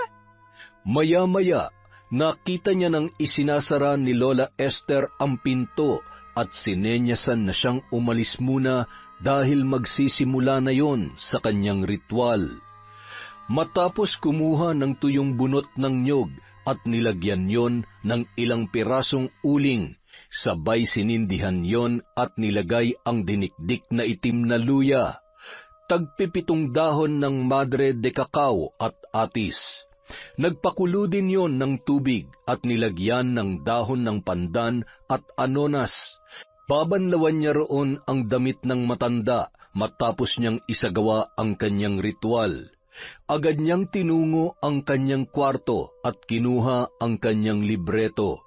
Maya-maya, nakita niya nang isinasara ni Lola Esther ang pinto at sinenyasan na siyang umalis muna dahil magsisimula na yon sa kanyang ritual. Matapos kumuha ng tuyong bunot ng nyog at nilagyan yon ng ilang pirasong uling, sabay sinindihan yon at nilagay ang dinikdik na itim na luya, tagpipitong dahon ng madre de cacao at atis. Nagpakulo din yon ng tubig at nilagyan ng dahon ng pandan at anonas. Babanlawan niya roon ang damit ng matanda matapos niyang isagawa ang kanyang ritual. Agad niyang tinungo ang kanyang kwarto at kinuha ang kanyang libreto.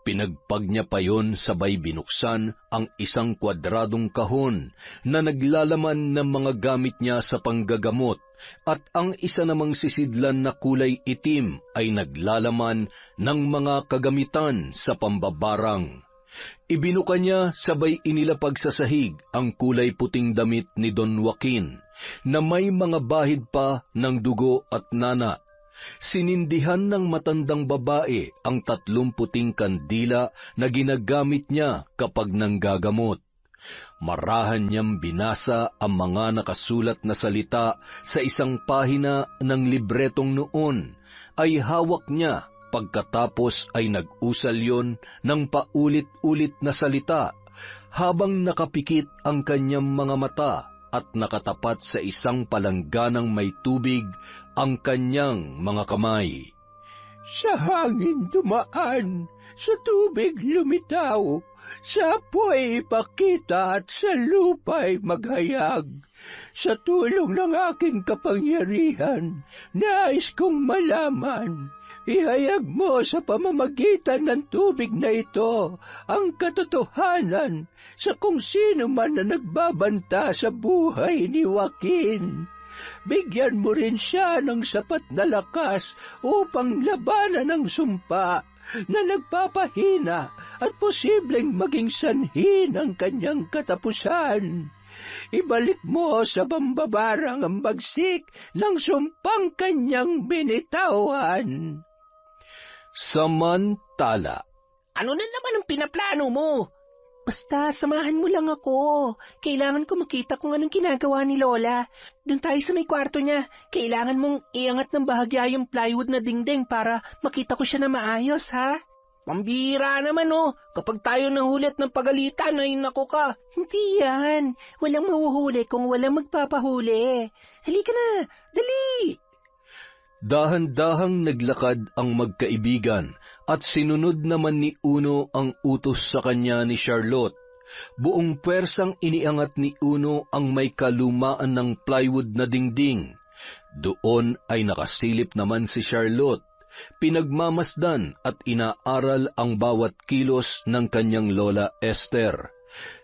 Pinagpag niya pa yon sabay binuksan ang isang kwadradong kahon na naglalaman ng mga gamit niya sa panggagamot at ang isa namang sisidlan na kulay itim ay naglalaman ng mga kagamitan sa pambabarang. Ibinuka niya sabay inilapag sa sahig ang kulay puting damit ni Don Joaquin na may mga bahid pa ng dugo at nana. Sinindihan ng matandang babae ang 3 puting kandila na ginagamit niya kapag nanggagamot. Marahan niyang binasa ang mga nakasulat na salita sa isang pahina ng libretong noon, ay hawak niya Pagkatapos ay nag-usal yon ng paulit-ulit na salita habang nakapikit ang kanyang mga mata at nakatapat sa isang palangganang may tubig ang kanyang mga kamay. Sa hangin dumaan, sa tubig lumitaw, sa apoy ipakita at sa lupa'y maghayag. Sa tulong ng aking kapangyarihan, nais kong malaman, ihayag mo sa pamamagitan ng tubig na ito ang katotohanan sa kung sino man na nagbabanta sa buhay ni Joaquin. Bigyan mo rin siya ng sapat na lakas upang labanan ang sumpa na nagpapahina at posibleng maging sanhi ng kanyang katapusan. Ibalik mo sa pambabarang ang bagsik ng sumpang kanyang binitawan. Samantala, Ano na naman ang pinaplano mo? Basta, samahan mo lang ako. Kailangan ko makita kung anong ginagawa ni Lola. Doon tayo sa may kwarto niya. Kailangan mong iangat ng bahagya yung plywood na dingding para makita ko siya na maayos, ha? Pambira naman kapag tayo nahulit ng pagalitan ay nako ka. Hindi yan. Walang mahuhuli kung walang magpapahuli. Halika na, dali! dahan-dahang naglakad ang magkaibigan at sinunod naman ni Uno ang utos sa kanya ni Charlotte. Buong pwersang iniangat ni Uno ang may kalumaan ng plywood na dingding. Doon ay nakasilip naman si Charlotte. Pinagmamasdan at inaaral ang bawat kilos ng kanyang lola Esther.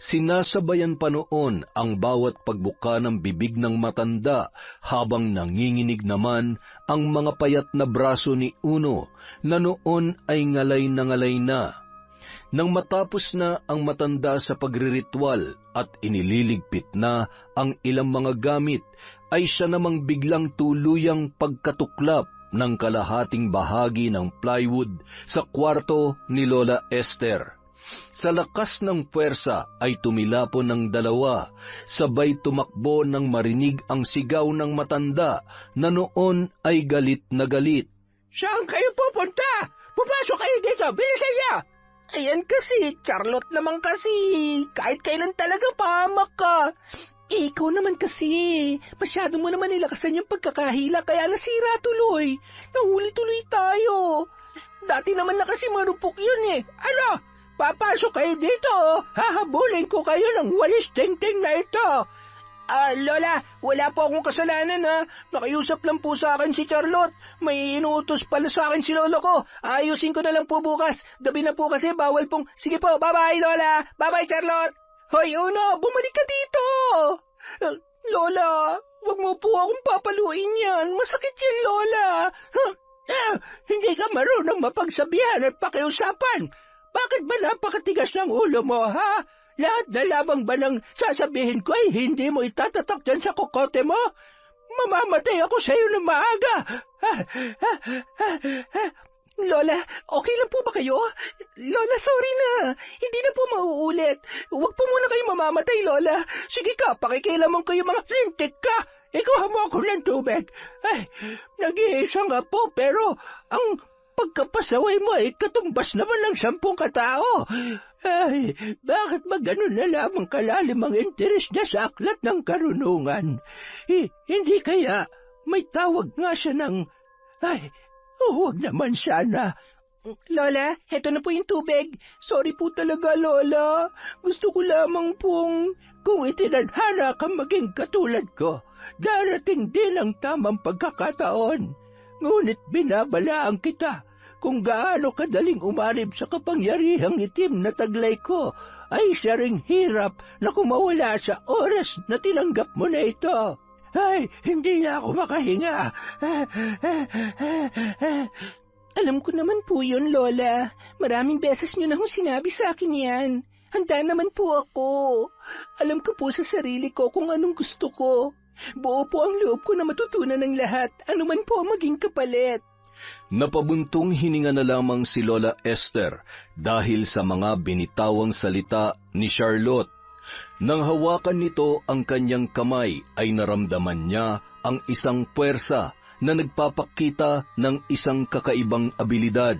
Sinasabayan pa noon ang bawat pagbuka ng bibig ng matanda habang nanginginig naman ang mga payat na braso ni Uno na noon ay ngalay na. Nang matapos na ang matanda sa pagriritual at inililigpit na ang ilang mga gamit, ay siya namang biglang tuluyang pagkatuklap ng kalahating bahagi ng plywood sa kwarto ni Lola Esther. Sa lakas ng puwersa ay tumilapon ng dalawa, sabay tumakbo nang marinig ang sigaw ng matanda na noon ay galit na galit. Saan kayo pupunta? Pumasok kayo dito, bilisan niyo! Ayan kasi, Charlotte naman kasi. Kahit kailan talaga pahamak ka. Ikaw naman kasi, masyado mo naman nilakasan yung pagkakahila kaya nasira tuloy. Nahuli tuloy tayo. Dati naman na kasi marupok yun eh. Ano? Papasok kayo dito, hahabulin ko kayo ng walis tingting na ito. Lola, wala po akong kasalanan ha. Nakiusap lang po sa akin si Charlotte. May inuutos pala sa akin si lolo ko. Ayusin ko na lang po bukas. Gabi na po kasi bawal pong... Sige po, bye-bye Lola. Bye-bye Charlotte. Hoy Uno, bumalik ka dito. Lola, wag mo po akong papaluin yan. Masakit yan, Lola. Hindi ka marunong mapagsabihan at pakiusapan. Bakit ba napakatigas ng ulo mo, ha? Lahat na lamang ba nang sasabihin ko ay hindi mo itatatak dyan sa kokote mo? Mamamatay ako sa iyo ng maaga. Lola, okay lang po ba kayo? Lola, sorry na. Hindi na po mauulit. Huwag po muna kayo mamamatay, Lola. Sige ka, pakikilamang kayo mga flintik ka. Ikuha mo ako ng tubig. Ay, nag-iisa nga po, pero ang pagkapasaway mo ay katumbas naman ng 10 katao. Ay, bakit ba ganun na lamang kalalim ang interes niya sa aklat ng karunungan? Hindi kaya may tawag nga siya ng... Ay, huwag naman sana. Lola, heto na po yung tubig. Sorry po talaga, Lola. Gusto ko lamang pong... Kung itinadhana kang maging katulad ko, darating din ang tamang pagkakataon. Ngunit binabalaan kita kung gaano kadaling umalib sa kapangyarihang itim na taglay ko, ay siya ring hirap na kumawala sa oras na tinanggap mo na ito. Ay, hindi na ako makahinga. Alam ko naman po yun, Lola. Maraming beses niyo na hong sinabi sa akin yan. Handa naman po ako. Alam ko po sa sarili ko kung anong gusto ko. Buo po ang loob ko na matutunan ng lahat, anuman po ang maging kapalit. Napabuntong hininga na lamang si Lola Esther dahil sa mga binitawang salita ni Charlotte. Nang hawakan nito ang kanyang kamay ay naramdaman niya ang isang puwersa na nagpapakita ng isang kakaibang abilidad.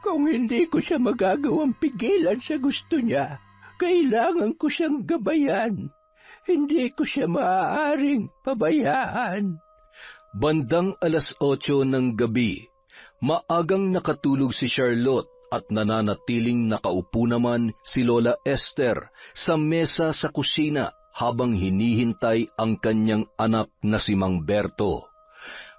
Kung hindi ko siya magagawang pigilan sa gusto niya, kailangan ko siyang gabayan. Hindi ko siya maaaring pabayaan. Bandang 8:00 ng gabi, maagang nakatulog si Charlotte at nananatiling nakaupo naman si Lola Esther sa mesa sa kusina habang hinihintay ang kanyang anak na si Mang Berto.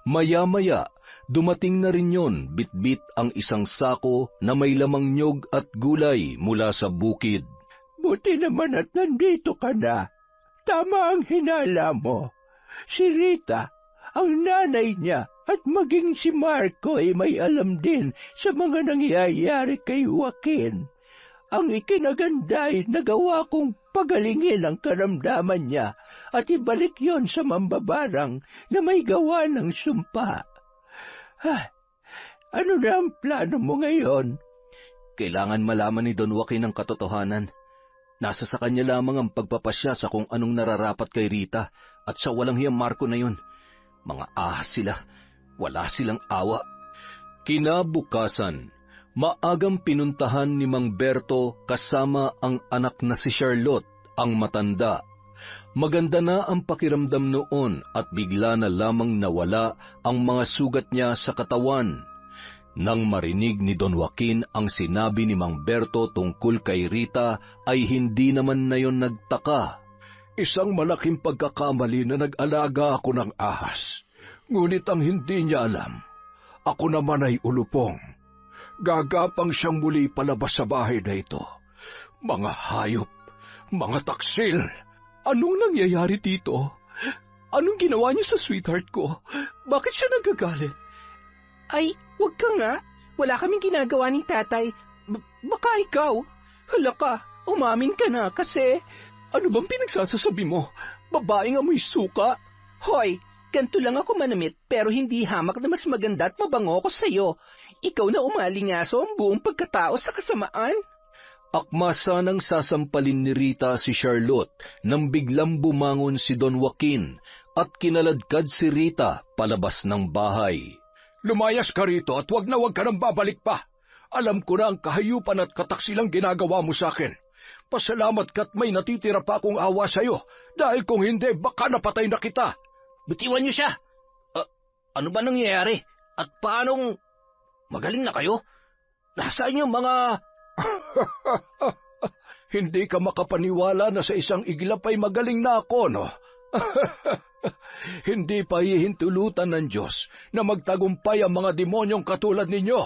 Maya-maya, dumating na rin yon, bitbit ang isang sako na may lamang nyog at gulay mula sa bukid. Buti naman at nandito ka na. Tama ang hinala mo. Si Rita, ang nanay niya, at maging si Marco ay may alam din sa mga nangyayari kay Joaquin. Ang ikinaganda ay nagawa kong pagalingin ang karamdaman niya at ibalik yon sa mambabarang na may gawa ng sumpa. Ano na ang plano mo ngayon? Kailangan malaman ni Don Joaquin ang katotohanan. Nasa sa kanya lamang ang pagpapasya sa kung anong nararapat kay Rita at sa walang hiyang Marco na yun. Mga ahas sila. Wala silang awa. Kinabukasan, maagang pinuntahan ni Mang Berto kasama ang anak na si Charlotte, ang matanda. Maganda na ang pakiramdam noon at bigla na lamang nawala ang mga sugat niya sa katawan. Nang marinig ni Don Joaquin ang sinabi ni Mang Berto tungkol kay Rita, ay hindi naman na yon nagtaka. Isang malaking pagkakamali na nag-alaga ako ng ahas. Ngunit ang hindi niya alam, ako naman ay ulupong. Gagapang siyang muli palabas sa bahay na ito. Mga hayop, mga taksil. Anong nangyayari dito? Anong ginawa niya sa sweetheart ko? Bakit siya nagagalit? Ay, wag ka nga. Wala kaming ginagawa ni tatay. Baka ikaw. Hala ka, umamin ka na kasi... Ano bang pinagsasasabi mo? Babaeng amoy suka? Hoy, ganito lang ako manamit pero hindi hamak na mas maganda at mabango ko sa'yo. Ikaw na umalingaso ang buong pagkatao sa kasamaan. Akma sanang sasampalin ni Rita si Charlotte nang biglang bumangon si Don Joaquin at kinaladkad si Rita palabas ng bahay. Lumayas ka rito at wag ka nang babalik pa. Alam ko na ang kahayupan at kataksilang ginagawa mo sa akin. Pasalamat ka't may natitira pa akong awa sa'yo dahil kung hindi baka napatay na kita. Bitiwan niyo siya. Ano ba nangyayari? At paanong magaling na kayo? Nasaan yung mga... Hindi ka makapaniwala na sa isang iglap ay magaling na ako, no? Hindi pa hihintulutan ng Diyos na magtagumpay ang mga demonyong katulad ninyo.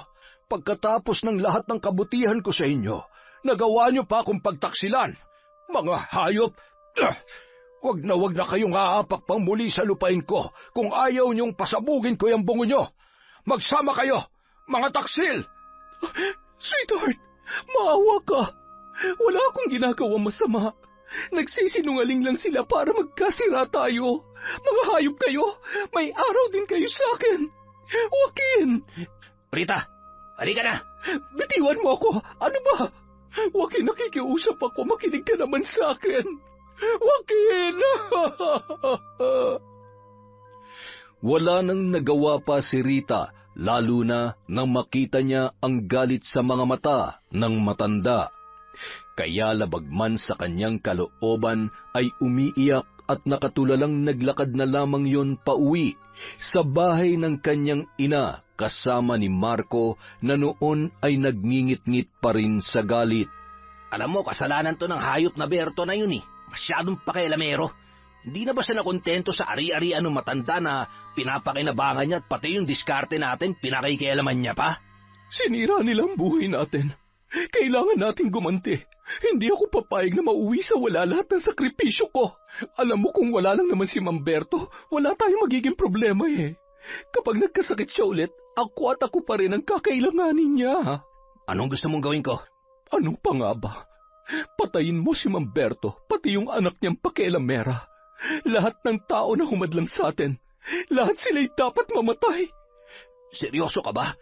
Pagkatapos ng lahat ng kabutihan ko sa inyo, nagawa niyo pa akong pagtaksilan. Mga hayop! Wag na kayong aapak pang muli sa lupain ko kung ayaw niyong pasabugin ko yung bungo niyo. Magsama kayo, mga taksil! Sweetheart, maawa ka. Wala akong ginagawang masama. Nagsisinungaling lang sila para magkasira tayo. Mga hayop kayo, may araw din kayo sa akin. Joaquin! Rita, halika na! Bitiwan mo ako. Ano ba? Joaquin, nakikiusap ako. Makinig ka naman sa akin. Joaquin! Wala nang nagawa pa si Rita, lalo na nang makita niya ang galit sa mga mata ng matanda. Kaya labagman sa kanyang kalooban ay umiiyak at nakatulalang naglakad na lamang yon pauwi sa bahay ng kanyang ina kasama ni Marco na noon ay nagngingit-ngit pa rin sa galit. Alam mo, kasalanan to ng hayop na Berto na yun eh. Masyadong pakialamero. Hindi na ba siya nakontento sa ari-arian ng matanda na pinapakinabangan niya at pati yung diskarte natin pinakikialaman niya pa? Sinira nilang buhay natin. Kailangan nating gumanti. Hindi ako papayag na mauwi sa wala lahat ng sakripisyo ko. Alam mo kung wala lang naman si Mamberto, wala tayong magiging problema eh. Kapag nagkasakit siya ulit, ako pa rin ang kakailanganin niya. Anong gusto mong gawin ko? Anong pa nga ba? Patayin mo si Mamberto, pati yung anak niyang pakialamera. Lahat ng tao na humadlang sa atin, lahat sila'y dapat mamatay. Seryoso ka ba?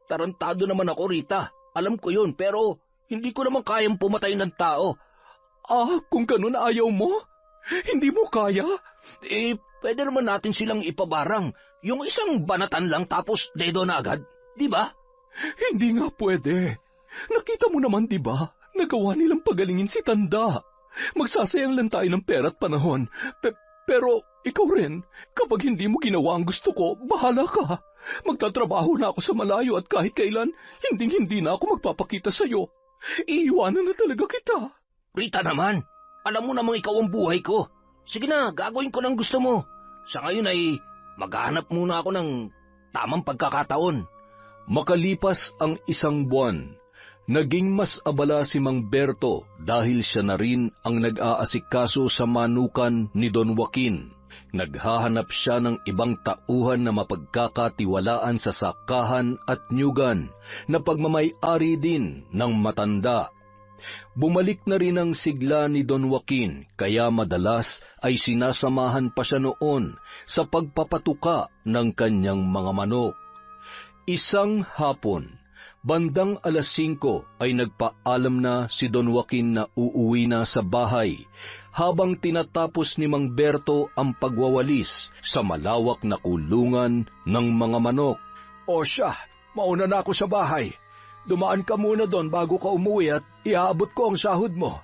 Tarantado naman ako, Rita. Alam ko yun, pero hindi ko naman kayang pumatay ng tao. Kung ganun ayaw mo? Hindi mo kaya? pwede naman natin silang ipabarang. Yung isang banatan lang tapos dedo na agad, di ba? Hindi nga pwede. Nakita mo naman, di ba? Nagawa nilang pagalingin si Tanda. Magsasayang lang tayo ng pera at panahon. Pero ikaw rin, kapag hindi mo ginawa ang gusto ko, bahala ka. Magtatrabaho na ako sa malayo at kahit kailan, hindi na ako magpapakita sa'yo. Iiwanan na talaga kita. Rita naman, alam mo namang ikaw ang buhay ko. Sige na, gagawin ko ng gusto mo. Sa ngayon ay maghahanap muna ako ng tamang pagkakataon. Makalipas ang 1 buwan, naging mas abala si Mang Berto dahil siya na rin ang nag-aasikaso sa manukan ni Don Joaquin. Naghahanap siya ng ibang tauhan na mapagkakatiwalaan sa sakahan at nyugan na pagmamay-ari din ng matanda. Bumalik na rin ang sigla ni Don Joaquin, kaya madalas ay sinasamahan pa siya noon sa pagpapatuka ng kanyang mga manok. Isang hapon, bandang 5:00 ay nagpaalam na si Don Joaquin na uuwi na sa bahay, habang tinatapos ni Mang Berto ang pagwawalis sa malawak na kulungan ng mga manok. O siya, mauna na ako sa bahay. Dumaan ka muna doon bago ka umuwi at iaabot ko ang sahod mo.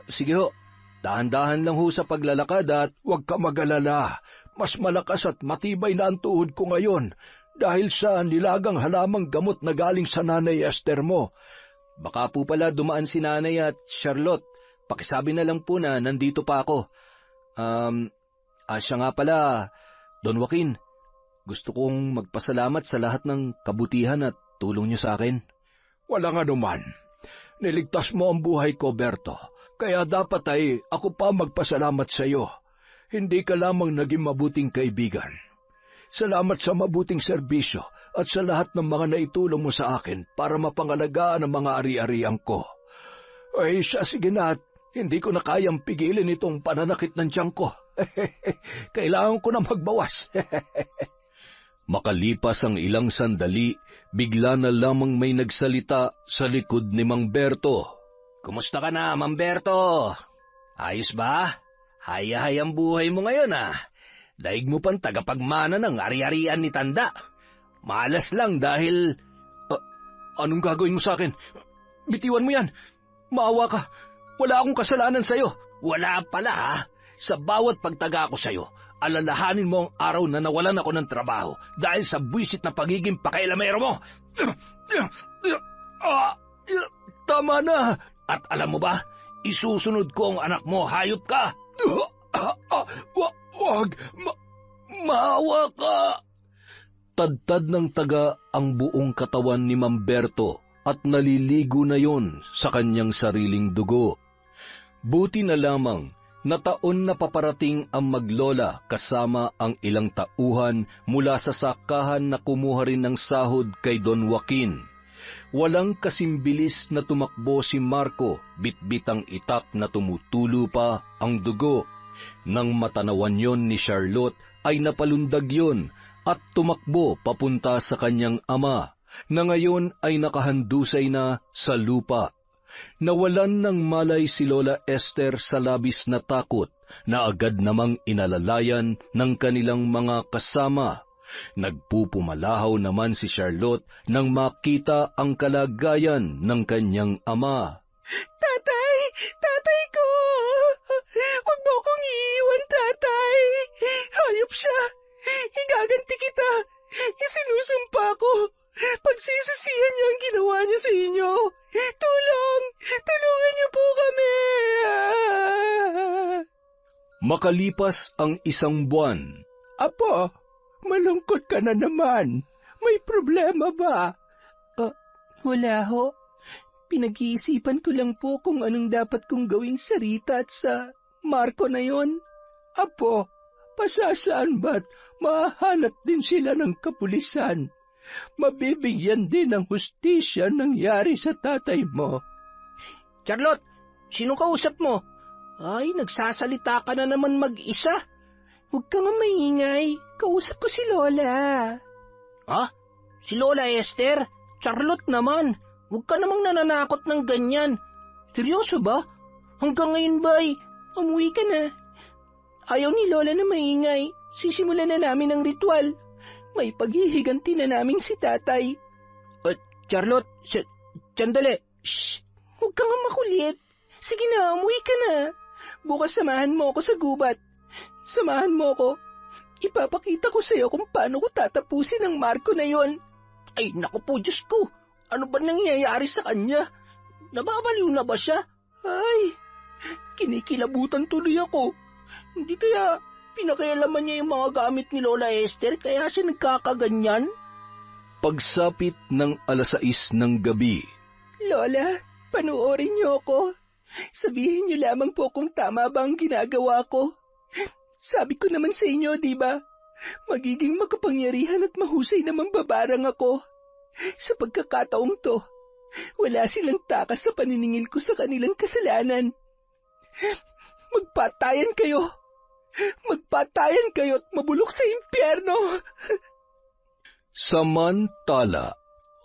Sige ho. Dahan-dahan lang ho sa paglalakad at huwag ka mag-alala. Mas malakas at matibay na ang tuhod ko ngayon dahil sa nilagang halamang gamot na galing sa Nanay Esther mo. Baka po pala dumaan si Nanay at Charlotte. Pakisabi na lang po na nandito pa ako. Siya nga pala, Don Joaquin, gusto kong magpasalamat sa lahat ng kabutihan at tulong niyo sa akin. Walang anuman. Niligtas mo ang buhay ko, Berto. Kaya dapat ay ako pa magpasalamat sa iyo. Hindi ka lamang naging mabuting kaibigan. Salamat sa mabuting serbisyo at sa lahat ng mga naitulong mo sa akin para mapangalagaan ang mga ari-arian ko. Ay siya, sige na at hindi ko na kayang pigilin itong pananakit ng tiyan ko. Kailangan ko na magbawas. Makalipas ang ilang sandali, bigla na lamang may nagsalita sa likod ni Mang Berto. Kumusta ka na, Mang Berto? Ayos ba? Haya-hay ang buhay mo ngayon, Daig mo pang tagapagmana ng ari-arian ni Tanda. Malas lang dahil... Anong gagawin mo sa akin? Bitiwan mo yan. Maawa ka. Wala akong kasalanan sa'yo. Wala pala, Sa bawat pagtaga ko sa'yo, alalahanin mo ang araw na nawalan ako ng trabaho dahil sa buwisit na pagiging pakailamero mo. Tama na. At alam mo ba, isusunod ko ang anak mo, hayop ka. Wag, maawa ka. Tadtad ng taga ang buong katawan ni Mamberto at naliligo na yon sa kanyang sariling dugo. Buti na lamang na taon na paparating ang maglola kasama ang ilang tauhan mula sa sakahan na kumuha rin ng sahod kay Don Joaquin. Walang kasimbilis na tumakbo si Marco, bitbitang itak na tumutulo pa ang dugo. Nang matanawan yon ni Charlotte ay napalundag yon at tumakbo papunta sa kanyang ama na ngayon ay nakahandusay na sa lupa. Nawalan ng malay si Lola Esther sa labis na takot na agad namang inalalayan ng kanilang mga kasama. Nagpupumalahaw naman si Charlotte nang makita ang kalagayan ng kanyang ama. Tatay! Tatay ko! Huwag mo akong iiwan, tatay! Hayop siya! Igaganti kita! Isinusumpa ko! Pagsisisihan niya ang ginawa niya sa inyo! Tulong! Tulungan niyo po kami! Makalipas ang 1 buwan. Apo, malungkot ka na naman. May problema ba? Wala ho. Pinag-iisipan ko lang po kung anong dapat kong gawin sa Rita at sa Marco na yon. Apo, pasasaan ba't mahanap din sila ng kapulisan? Mabibigyan din ng hustisya nangyari sa tatay mo. Charlotte, sino kausap mo? Ay, nagsasalita ka na naman mag-isa. Huwag ka nga maingay. Kausap ko si Lola. Ha? Si Lola Esther? Charlotte naman. Huwag ka namang nananakot ng ganyan. Seryoso ba? Hanggang ngayon ba ay umuwi ka na? Ayaw ni Lola na maingay. Sisimulan na namin ang ritual. May paghihiganti na naming si tatay. Charlotte, sandali. Shh! Huwag kang makulit. Sige na, umuwi ka na. Bukas samahan mo ako sa gubat. Samahan mo ako. Ipapakita ko sa'yo kung paano ko tatapusin ang Marco na yon. Ay, naku po, Diyos ko. Ano ba nangyayari sa kanya? Nababaliw na ba siya? Ay, kinikilabutan tuloy ako. Hindi kaya pinakailaman niya yung mga gamit ni Lola Esther kaya siya nagkakaganyan? Pagsapit ng 6:00 ng gabi. Lola, panuorin niyo ako. Sabihin niyo lamang po kung tama ba ang ginagawa ko. Sabi ko naman sa inyo, di ba? Magiging makapangyarihan at mahusay na mambabarang ako. Sa pagkakataong to, wala silang takas sa paniningil ko sa kanilang kasalanan. Magpatayan kayo! Magpatayan kayo at mabulok sa impyerno! Samantala,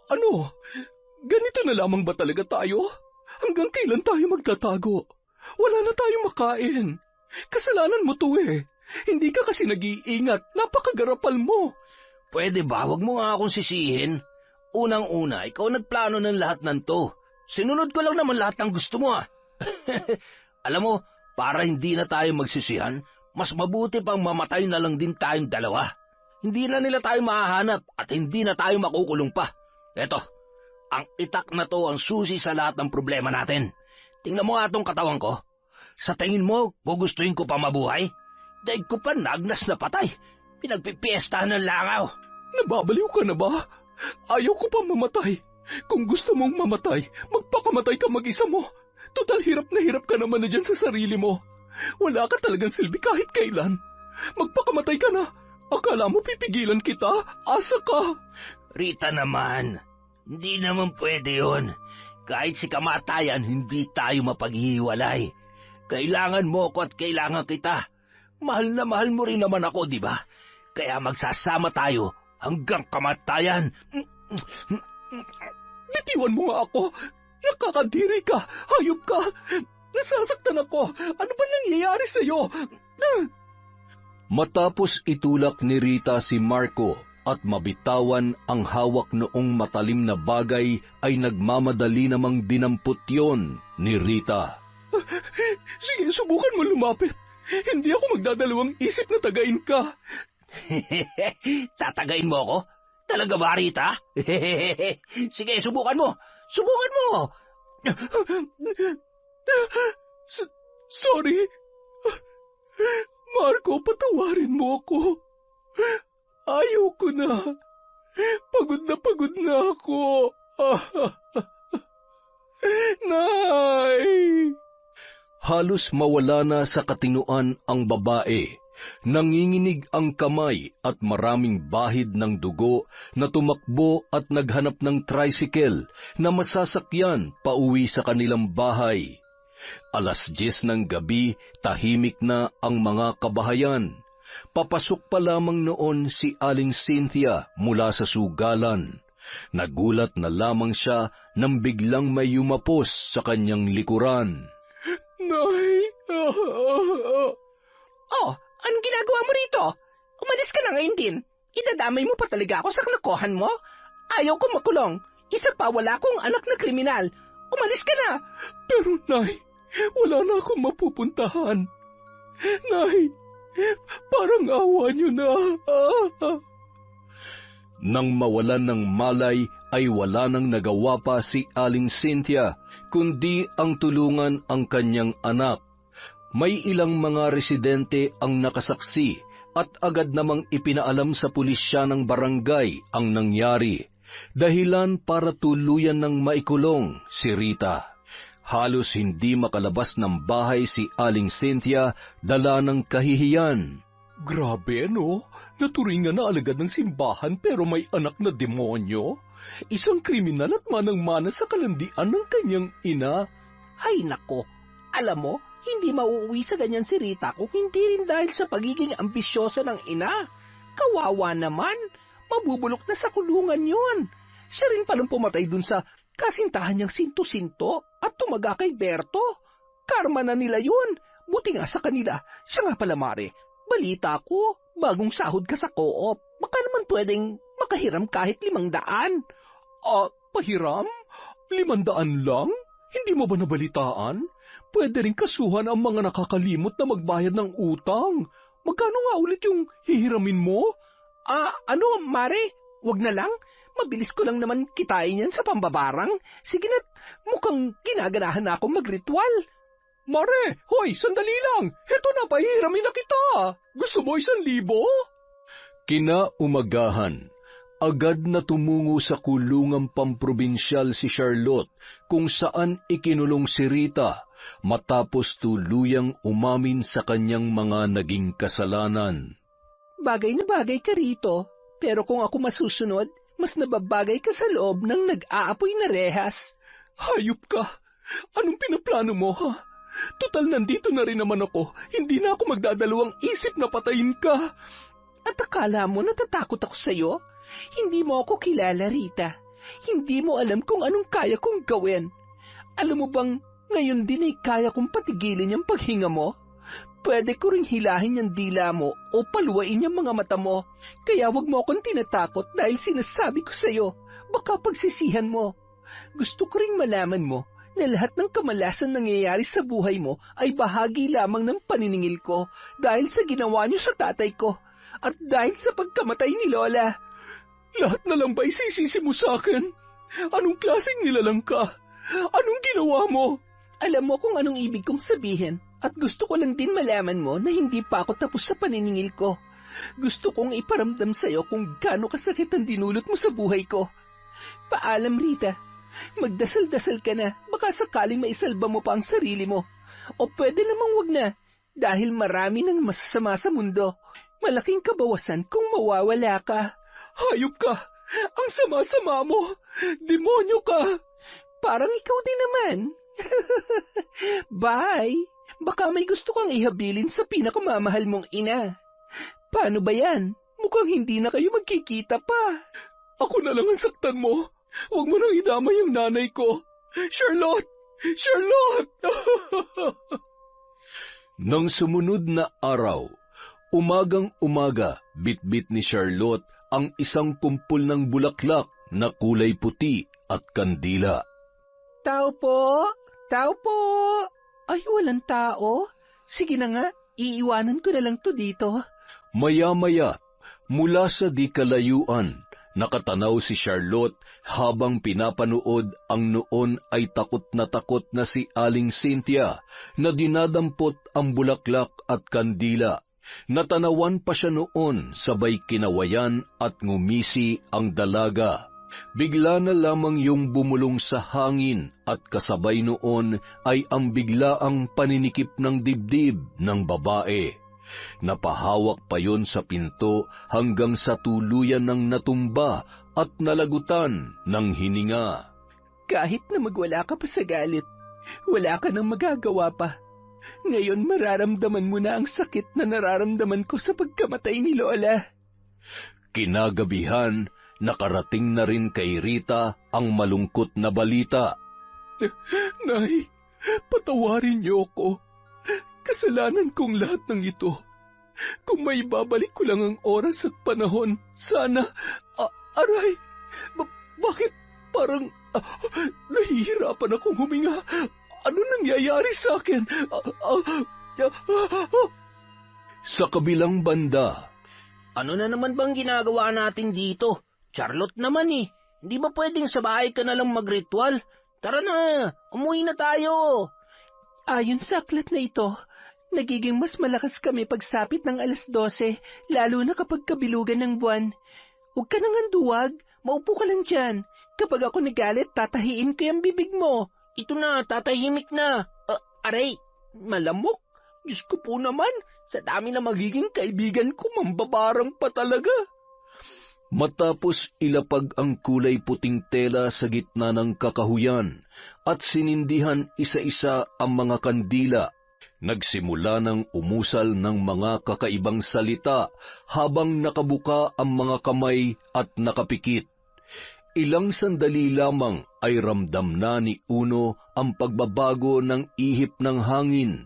Ano? Ganito na lamang ba talaga tayo? Hanggang kailan tayo magtatago? Wala na tayong makain. Kasalanan mo to eh. Hindi ka kasi nag-iingat. Napakagarapal mo. Pwede ba? Huwag mo nga akong sisihin. Unang-una, ikaw nagplano ng lahat ng to. Sinunod ko lang naman lahat ng gusto mo Alam mo, para hindi na tayo magsisihan, mas mabuti pang mamatay na lang din tayong dalawa. Hindi na nila tayo mahahanap at hindi na tayo makukulong pa. Eto, ang itak na to ang susi sa lahat ng problema natin. Tingnan mo nga itong katawan ko. Sa tingin mo, gugustuhin ko pa mabuhay? Daig ko pa nagnas na patay. Pinagpipiestahan ng langaw. Nababaliw ka na ba? Ayaw ko pa mamatay. Kung gusto mong mamatay, magpakamatay ka mag-isa mo. Total hirap na hirap ka naman na dyan sa sarili mo. Wala ka talagang silbi kahit kailan. Magpakamatay ka na. Akala mo pipigilan kita? Asa ka? Rita naman, hindi naman pwede yun. Kahit si kamatayan, hindi tayo mapaghihiwalay. Kailangan mo ako at kailangan kita. Mahal na mahal mo rin naman ako, di ba? Kaya magsasama tayo hanggang kamatayan. Bitiwan mo nga ako. Nakakadiri ka. Hayop ka. Nasasaktan ako. Ano ba nangyayari sa'yo? matapos itulak ni Rita si Marco at mabitawan ang hawak noong matalim na bagay ay nagmamadali namang dinampot yon ni Rita. Sige, subukan mo lumapit. Hindi ako magdadalawang isip na tagain ka. Tatagain mo ako? Talaga ba, Rita? Sige, subukan mo. Subukan mo. Sorry. Marco, patawarin mo ako. Ayoko na. Pagod na ako. Nay! Halos mawala na sa katinuan ang babae. Nanginginig ang kamay at maraming bahid ng dugo na tumakbo at naghanap ng tricycle na masasakyan pauwi sa kanilang bahay. 10:00 ng gabi, tahimik na ang mga kabahayan. Papasok pa lamang noon si Aling Cynthia mula sa sugalan. Nagulat na lamang siya nang biglang may yumapos sa kanyang likuran. Nay! Oh, anong ginagawa mo rito? Umalis ka na ngayon din. Idadamay mo pa talaga ako sa kalokohan mo? Ayaw ko makulong. Isa pa, wala akong anak na kriminal. Umalis ka na! Pero, Nay, wala na akong mapupuntahan. Nay, parang awa niyo na. Nang mawalan ng malay ay wala nang nagawa pa si Aling Cynthia, kundi ang tulungan ang kanyang anak. May ilang mga residente ang nakasaksi at agad namang ipinaalam sa pulisya ng barangay ang nangyari, dahilan para tuluyan ng maikulong si Rita. Halos hindi makalabas ng bahay si Aling Cynthia dala ng kahihiyan. Grabe, no? Naturingan na alagad ng simbahan pero may anak na demonyo? Isang kriminal at manang-mana sa kalandian ng kanyang ina? Ay nako, alam mo, hindi mauuwi sa ganyan si Rita kung hindi rin dahil sa pagiging ambisyosa ng ina. Kawawa naman, mabubulok na sa kulungan yon. Siya rin palang pumatay dun sa kasintahan niyang sinto-sinto at tumaga kay Berto. Karma na nila yun, Buti nga sa kanila. Siya nga pala, Mare. Balita ko, bagong sahod ka sa co-op. Baka naman pwedeng makahiram kahit 500. Pahiram? 500 lang? Hindi mo ba nabalitaan? Pwede rin kasuhan ang mga nakakalimot na magbayad ng utang. Magkano nga ulit yung hihiramin mo? Mare? Wag na lang. Mabilis ko lang naman kitain yan sa pambabarang. Sige na't mukhang ginaganahan na akong magritual. Mare, hoy, sandali lang. Heto na, pahihiramin na kita. Gusto mo 1,000? Kinaumagahan, agad na tumungo sa kulungang pamprobinsyal si Charlotte kung saan ikinulong si Rita matapos tuluyang umamin sa kanyang mga naging kasalanan. Bagay na bagay ka rito, pero kung ako masusunod, mas nababagay ka sa loob ng nag-aapoy na rehas. Hayop ka! Anong pinaplano mo, ha? Tutal, nandito na rin naman ako. Hindi na ako magdadalawang isip na patayin ka. At akala mo natatakot ako sa'yo? Hindi mo ako kilala, Rita. Hindi mo alam kung anong kaya kong gawin. Alam mo bang ngayon din ay kaya kong patigilin yung paghinga mo? Pwede ko ring hilahin yung dila mo o paluwain yung mga mata mo. Kaya wag mo akong tinatakot dahil sinasabi ko sa'yo, baka pagsisihan mo. Gusto ko ring malaman mo na lahat ng kamalasan nangyayari sa buhay mo ay bahagi lamang ng paniningil ko dahil sa ginawa niyo sa tatay ko at dahil sa pagkamatay ni Lola. Lahat na lang ba isisisi mo sa akin? Anong klaseng nilalang ka? Anong ginawa mo? Alam mo kung anong ibig kong sabihin at gusto ko lang din malaman mo na hindi pa ako tapos sa paniningil ko. Gusto kong iparamdam sa'yo kung gaano kasakit ang dinulot mo sa buhay ko. Paalam, Rita. Magdasal-dasal ka na, baka sakaling maisalba mo pa ang sarili mo. O pwede namang wag na, dahil marami ng masasama sa mundo. Malaking kabawasan kung mawawala ka. Hayop ka! Ang sama-sama mo! Demonyo ka! Parang ikaw din naman. Bye! Baka may gusto kang ihabilin sa pinakamamahal mong ina. Paano ba yan? Mukhang hindi na kayo magkikita pa. Ako na lang ang saktan mo. Huwag mo nang idamay ang nanay ko. Charlotte! Charlotte! Nang sumunod na araw, umagang-umaga, bitbit ni Charlotte ang isang kumpol ng bulaklak na kulay puti at kandila. Tao po! Tao po! Ay, walang tao. Sige na nga, iiwanan ko na lang to dito. Maya-maya, mula sa di kalayuan, nakatanaw si Charlotte habang pinapanood ang noon ay takot na si Aling Cynthia na dinadampot ang bulaklak at kandila. Natanawan pa siya noon sabay kinawayan at ngumisi ang dalaga. Bigla na lamang yung bumulong sa hangin at kasabay noon ay ang biglaang paninikip ng dibdib ng babae. Napahawak pa yon sa pinto hanggang sa tuluyan ng natumba at nalagutan ng hininga. Kahit na magwala ka pa sa galit, wala ka nang magagawa pa. Ngayon mararamdaman mo na ang sakit na nararamdaman ko sa pagkamatay ni Lola. Kinagabihan, nakarating na rin kay Rita ang malungkot na balita. Nay, patawarin niyo ako. Kasalanan kong lahat ng ito. Kung may babalik ko lang ang oras at panahon, sana... aray! Bakit parang... nahihirapan akong huminga? Ano nangyayari sa akin? Sa kabilang banda... Ano na naman bang ginagawa natin dito? Charlotte naman eh. Hindi ba pwedeng sa bahay ka na lang magritual? Tara na, umuwi na tayo. Ayon sa aklat na ito, nagiging mas malakas kami pagsapit ng 12:00, lalo na kapag kabilugan ng buwan. Huwag ka nang anduwag, maupo ka lang dyan. Kapag ako nagalit, tatahiin ko yung bibig mo. Ito na, tatahimik na. Aray, Malamok? Diyos ko po naman, sa dami na magiging kaibigan ko, mambabarang pa talaga. Matapos ilapag ang kulay puting tela sa gitna ng kakahuyan at sinindihan isa-isa ang mga kandila, nagsimula ng umusal ng mga kakaibang salita habang nakabuka ang mga kamay at nakapikit. Ilang sandali lamang ay ramdam na ni Uno ang pagbabago ng ihip ng hangin.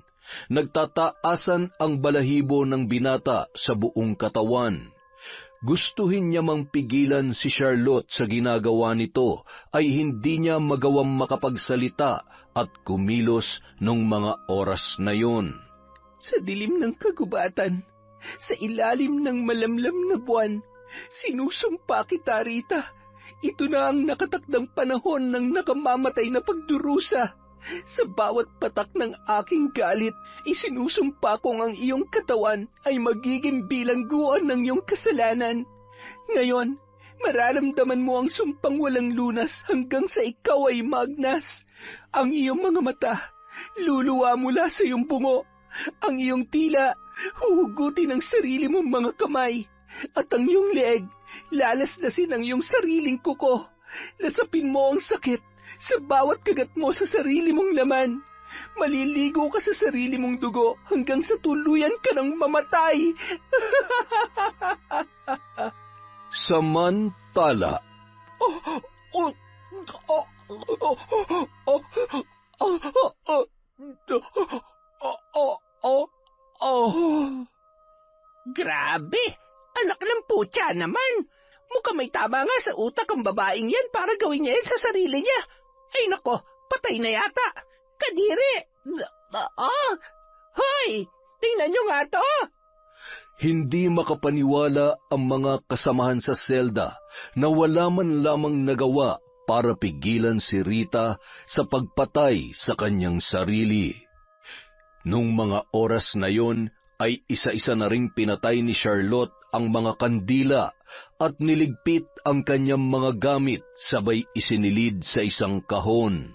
Nagtataasan ang balahibo ng binata sa buong katawan. Gustuhin niya mang pigilan si Charlotte sa ginagawa nito, ay hindi niya magawang makapagsalita at kumilos nung mga oras na yun. Sa dilim ng kagubatan, sa ilalim ng malamlam na buwan, sinusumpa kita, Rita. Ito na ang nakatakdang panahon ng nakamamatay na pagdurusa. Sa bawat patak ng aking galit, isinusumpa kong ang iyong katawan ay magiging bilangguan ng iyong kasalanan. Ngayon, mararamdaman mo ang sumpang walang lunas hanggang sa ikaw ay magnas. Ang iyong mga mata, luluwa mula sa iyong bungo. Ang iyong tila, huhugutin ang sarili mong mga kamay. At ang iyong leeg, lalaslasin ang iyong sariling kuko. Lasapin mo ang sakit sa bawat kagat mo sa sarili mong laman. Maliligo ka sa sarili mong dugo hanggang sa tuluyan ka ng mamatay. Samantala, Grabe! Anak ng putya naman! Mukhang may tama nga sa utak ang babaeng yan para gawin niya yan sa sarili niya. Ay nako, patay na yata. Kadiri! Hoy! Tingnan niyo nga to! hindi makapaniwala ang mga kasamahan sa selda na wala man lamang nagawa para pigilan si Rita sa pagpatay sa kanyang sarili. Nung mga oras na yon ay isa-isa na ring pinatay ni Charlotte ang mga kandila at niligpit ang kanyang mga gamit sabay isinilid sa isang kahon.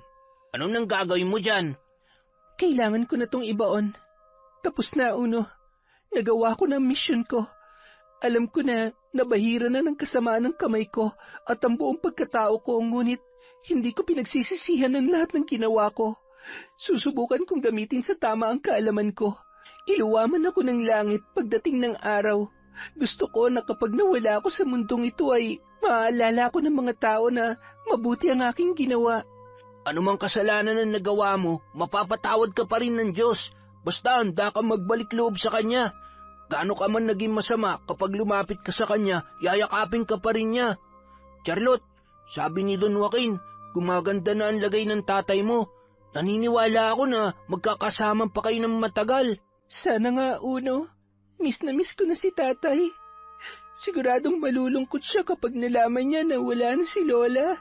Anong nang gagawin mo dyan? Kailangan ko na tong ibaon. Tapos na, Uno. Nagawa ko na ang mission ko. Alam ko na nabahira na ng kasama ng kamay ko at ang buong pagkatao ko, ngunit hindi ko pinagsisisihan ang lahat ng ginawa ko. Susubukan kong gamitin sa tama ang kaalaman ko. Iluwaman ako ng langit pagdating ng araw. Gusto ko na kapag nawala ako sa mundong ito ay maaalala ko ng mga tao na mabuti ang aking ginawa. Ano mang kasalanan na nagawa mo, mapapatawad ka pa rin ng Diyos. Basta handa ka magbalik loob sa Kanya. Gaano ka man naging masama, kapag lumapit ka sa Kanya, yayakapin ka pa rin niya. Charlotte, sabi ni Don Joaquin, gumaganda na ang lagay ng tatay mo. Naniniwala ako na magkakasama pa kayo ng matagal. Sana nga, Uno. Miss na miss ko na si tatay. Siguradong malulungkot siya kapag nalaman niya na wala na si Lola.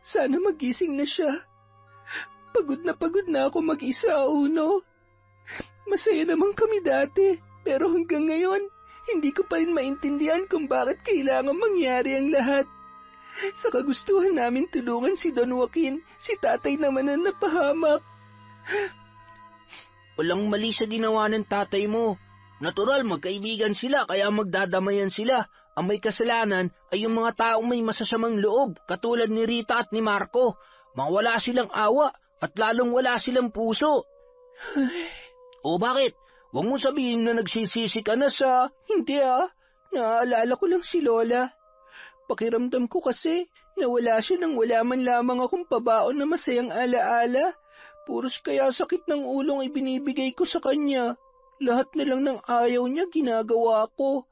Sana magising na siya. Pagod na ako mag-isa, Uno. Masaya naman kami dati, pero hanggang ngayon, hindi ko pa rin maintindihan kung bakit kailangan mangyari ang lahat. Sa kagustuhan namin tulungan si Don Joaquin, si tatay naman ang napahamak. Walang mali sa ginawa ng tatay mo. Natural, magkaibigan sila, kaya magdadamayan sila. Ang may kasalanan ay yung mga taong may masasamang loob, katulad ni Rita at ni Marco. Mawala silang awa at lalong wala silang puso. O bakit? Huwag mo sabihin na nagsisisi ka na sa... Hindi naaalala ko lang si Lola. Pakiramdam ko kasi nawala siya nang wala man lamang akong pabaon na masayang alaala. Puros kaya sakit ng ulong ibinibigay ko sa kanya. Lahat na lang ng ayaw niya ginagawa ko.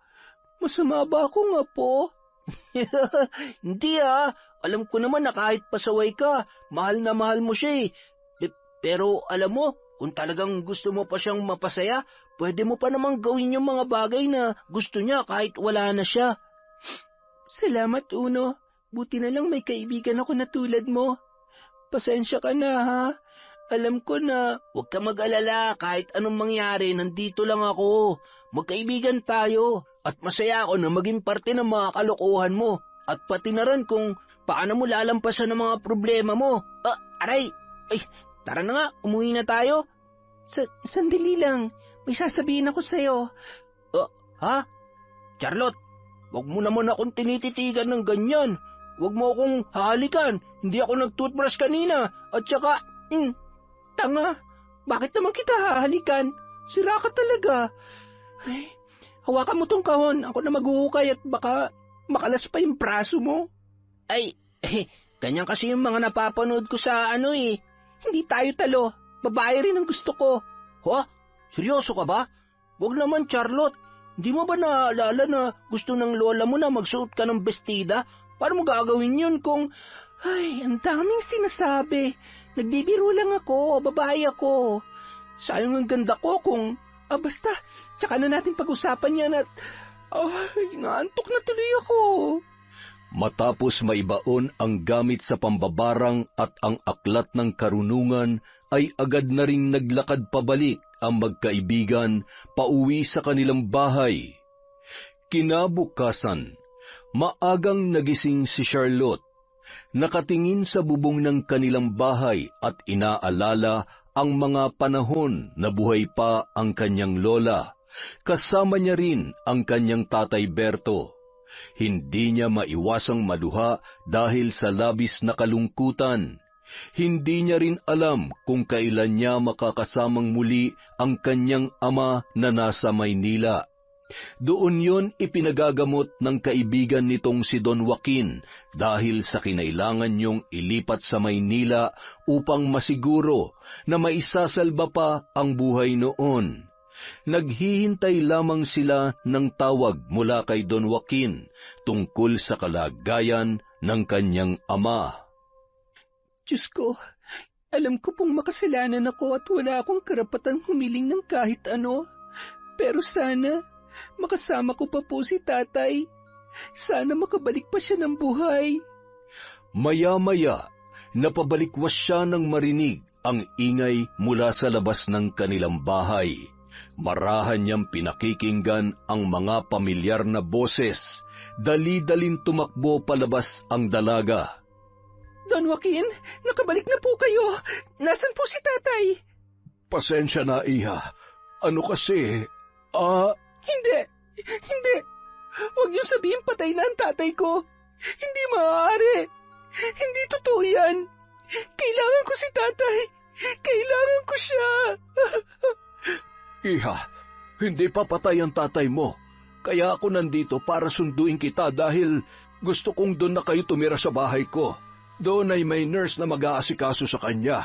Masama ba ako nga po? Hindi alam ko naman na kahit pasaway ka, mahal na mahal mo siya eh. Pero alam mo, kung talagang gusto mo pa siyang mapasaya, pwede mo pa namang gawin yung mga bagay na gusto niya kahit wala na siya. Salamat, Uno. Buti na lang may kaibigan ako na tulad mo. Pasensya ka na, ha? Alam ko na... Huwag ka mag-alala, kahit anong mangyari, nandito lang ako. Magkaibigan tayo, at masaya ako na maging parte ng mga kalokohan mo, at pati na rin kung paano mo lalampasan ang mga problema mo. Aray! Ay, tara na nga, umuwi na tayo. Sandali lang, may sasabihin ako sa'yo. Ha? Charlotte, wag mo naman akong tinititigan ng ganyan. Wag mo akong hahalikan. Hindi ako nag-toothbrush kanina. At saka, tanga, bakit naman kita hahalikan? Sira ka talaga. Ay, hawakan mo tong kahon. Ako na maghuhukay at baka makalas pa yung braso mo. Ay, ganyan kasi yung mga napapanood ko sa Hindi tayo talo. Babae rin ang gusto ko. Seryoso ka ba? Huwag naman, Charlotte. Hindi mo ba naalala na gusto ng lola mo na magsuot ka ng bestida? Paano mo gagawin yun kung... Ay, ang daming sinasabi. Nagbibiro lang ako, babae ako. Sayang ang ganda ko kung... basta, tsaka na natin pag-usapan yan at... Ay, naantok na tuloy ako. Matapos maibaon ang gamit sa pambabarang at ang aklat ng karunungan, ay agad na ring naglakad pabalik ang magkaibigan pauwi sa kanilang bahay. Kinabukasan, maagang nagising si Charlotte. Nakatingin sa bubong ng kanilang bahay at inaalala ang mga panahon na buhay pa ang kanyang lola. Kasama niya rin ang kanyang tatay Berto. Hindi niya maiwasang maluha dahil sa labis na kalungkutan. Hindi niya rin alam kung kailan niya makakasamang muli ang kanyang ama na nasa Maynila. Doon yon ipinagagamot ng kaibigan nitong si Don Joaquin dahil sa kinailangan niyong ilipat sa Maynila upang masiguro na maisasalba pa ang buhay noon. Naghihintay lamang sila ng tawag mula kay Don Joaquin tungkol sa kalagayan ng kanyang ama. Diyos ko, alam ko pong makasalanan ako at wala akong karapatang humiling ng kahit ano. Pero sana, makasama ko pa po si tatay. Sana makabalik pa siya ng buhay. Maya-maya, napabalikwas siya nang marinig ang ingay mula sa labas ng kanilang bahay. Marahan niyang pinakikinggan ang mga pamilyar na boses. Dali-dalin tumakbo palabas ang dalaga. Don Joaquin, nakabalik na po kayo. Nasaan po si tatay? Pasensya na, Iha. Ano kasi, Hindi. Huwag niyo sabihin patay na ang tatay ko. Hindi maaari. Hindi totoo yan. Kailangan ko si tatay. Kailangan ko siya. Iha, hindi pa patay ang tatay mo. Kaya ako nandito para sunduin kita dahil gusto kong doon na kayo tumira sa bahay ko. Doon ay may nurse na mag-aasikaso sa kanya.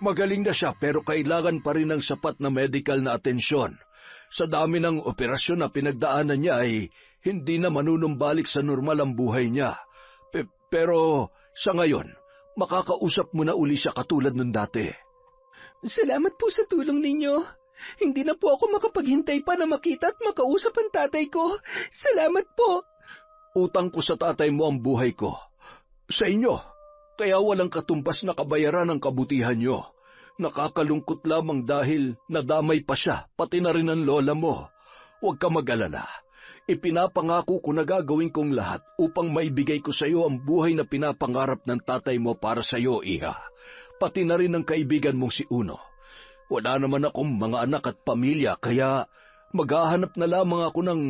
Magaling na siya pero kailangan pa rin ng sapat na medical na atensyon. Sa dami ng operasyon na pinagdaanan niya ay hindi na manunumbalik sa normal ang buhay niya. Pero sa ngayon, makakausap mo na uli siya katulad nun dati. Salamat po sa tulong ninyo. Hindi na po ako makapaghintay pa na makita at makausap ang tatay ko. Salamat po. Utang ko sa tatay mo ang buhay ko. Sa inyo, kaya walang katumbas na kabayaran ang kabutihan niyo. Nakakalungkot lamang dahil nadamay pa siya, pati na rin ang lola mo. Huwag ka mag-alala. Ipinapangako ko na gagawin kong lahat upang maibigay ko sa iyo ang buhay na pinapangarap ng tatay mo para sa iyo, Iha. Pati na rin ang kaibigan mong si Uno. Wala naman akong mga anak at pamilya, kaya maghahanap na lamang ako ng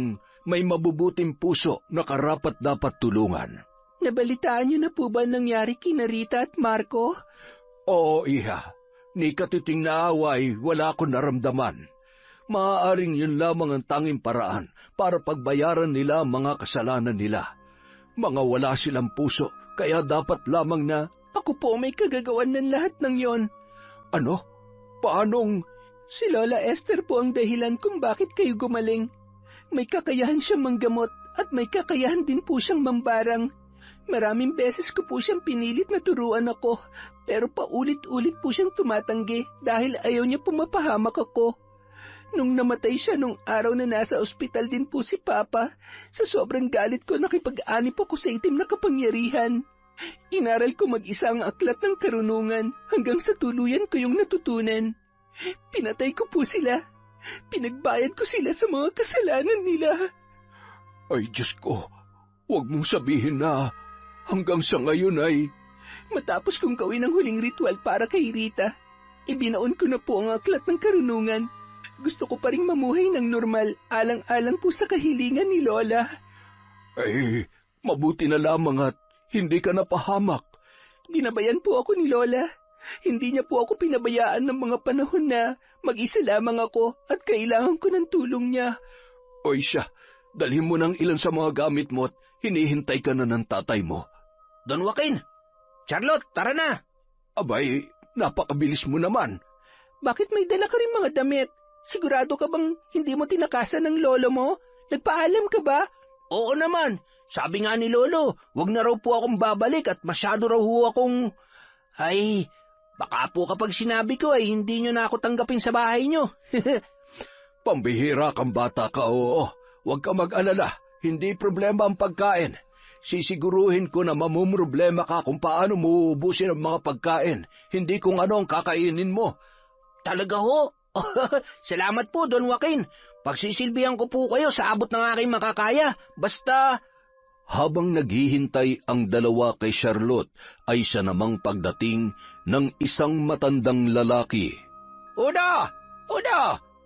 may mabubuting puso na karapat dapat tulungan. Nabalitaan niyo na po ba nangyari kina Rita at Marco? Oo, Iha. Ni katiting na away, wala akong naramdaman. Maaaring yun lamang ang tanging paraan para pagbayaran nila ang mga kasalanan nila. Mga wala silang puso, kaya dapat lamang na... Ako po may kagagawan ng lahat ng yon. Ano? Paanong... Si Lola Esther po ang dahilan kung bakit kayo gumaling. May kakayahan siyang manggamot at may kakayahan din po siyang mambarang. Maraming beses ko po siyang pinilit na turuan ako, pero paulit-ulit po siyang tumatanggi dahil ayaw niya pumapahamak ako. Nung namatay siya nung araw na nasa ospital din po si Papa, sa sobrang galit ko nakipag-anip ako sa itim na kapangyarihan. Inaral ko mag-isa ang aklat ng karunungan hanggang sa tuluyan ko yung natutunan. Pinatay ko po sila. Pinagbayad ko sila sa mga kasalanan nila. Ay, Diyos ko, huwag mong sabihin na hanggang sa ngayon ay... Matapos kong gawin ang huling ritual para kay Rita, ibinaon ko na po ang aklat ng karunungan. Gusto ko pa rin mamuhay ng normal, alang-alang po sa kahilingan ni Lola. Ay, mabuti na lamang at hindi ka napahamak. Ginabayan po ako ni Lola. Hindi niya po ako pinabayaan ng mga panahon na mag-isa lamang ako at kailangan ko ng tulong niya. Oy siya, dalhin mo ng ilan sa mga gamit mo at hinihintay ka na ng tatay mo. Don Joaquin! Charlotte, tara na! Abay, napakabilis mo naman. Bakit may dala ka rin mga damit? Sigurado ka bang hindi mo tinakasan ng lolo mo? Nagpaalam ka ba? Oo naman. Sabi nga ni Lolo, wag na raw po akong babalik at masyado raw ho akong... Ay, baka po kapag sinabi ko ay hindi nyo na ako tanggapin sa bahay nyo. Pambihira kang bata ka, oo. Huwag ka mag-alala. Hindi problema ang pagkain. Sisiguruhin ko na mamumroblema ka kung paano mo uubusin ang mga pagkain. Hindi kung ano ang kakainin mo. Talaga ho? Salamat po, Don Joaquin. Pagsisilbihan ko po kayo sa abot ng aking makakaya. Basta... Habang naghihintay ang dalawa kay Charlotte, ay siya namang pagdating ng isang matandang lalaki. Uno!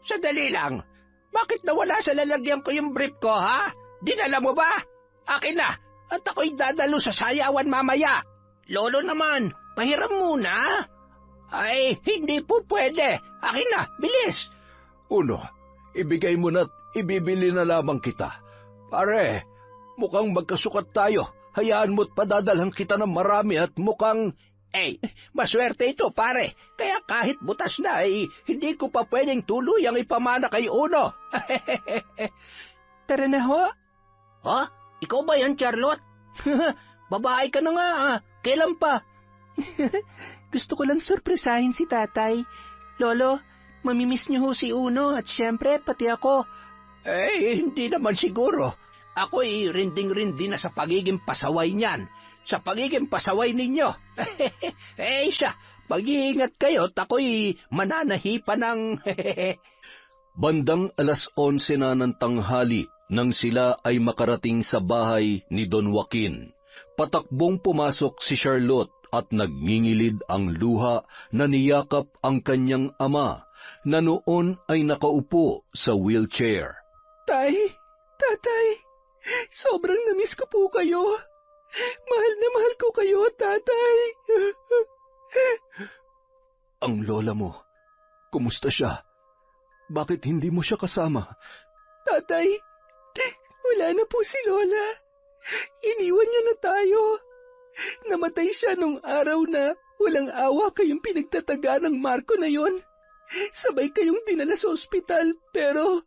Sandali lang. Bakit nawala sa lalagyan ko yung brief ko, ha? Dinala mo ba? Akin na, at ako'y dadalo sa sayawan mamaya. Lolo naman, pahiram muna. Ay, hindi po pwede. Akin na, bilis. Uno, ibigay mo na't ibibili na lamang kita. Pare, mukhang magkasukat tayo. Hayaan mo't padadalhan kita ng marami at mukhang... Maswerte ito, pare. Kaya kahit butas na, hindi ko pa pwedeng tuluyang ipamana kay Uno. Tara na ho. Ha? Ikaw ba yan, Charlotte? Babae ka na nga, Kailan pa? Gusto ko lang sorpresahin si tatay. Lolo, mamimiss niyo ho si Uno at syempre pati ako. Hindi naman siguro. Ako'y rinding-rindi na sa pagiging pasaway niyan. Sa pagiging pasaway ninyo. Siya, mag-iingat kayo at ako'y mananahipan ng... Bandang 11:00 na ng tanghali nang sila ay makarating sa bahay ni Don Joaquin. Patakbong pumasok si Charlotte at nagngingilid ang luha na niyakap ang kanyang ama na noon ay nakaupo sa wheelchair. Tatay, sobrang namiss ko po kayo. Mahal na mahal ko kayo, tatay. Ang lola mo, kumusta siya? Bakit hindi mo siya kasama? Tatay, wala na po si Lola. Iniwan niya na tayo. Namatay siya nung araw na walang awa kayong pinagtataga ng Marco na yon. Sabay kayong dinala sa ospital, pero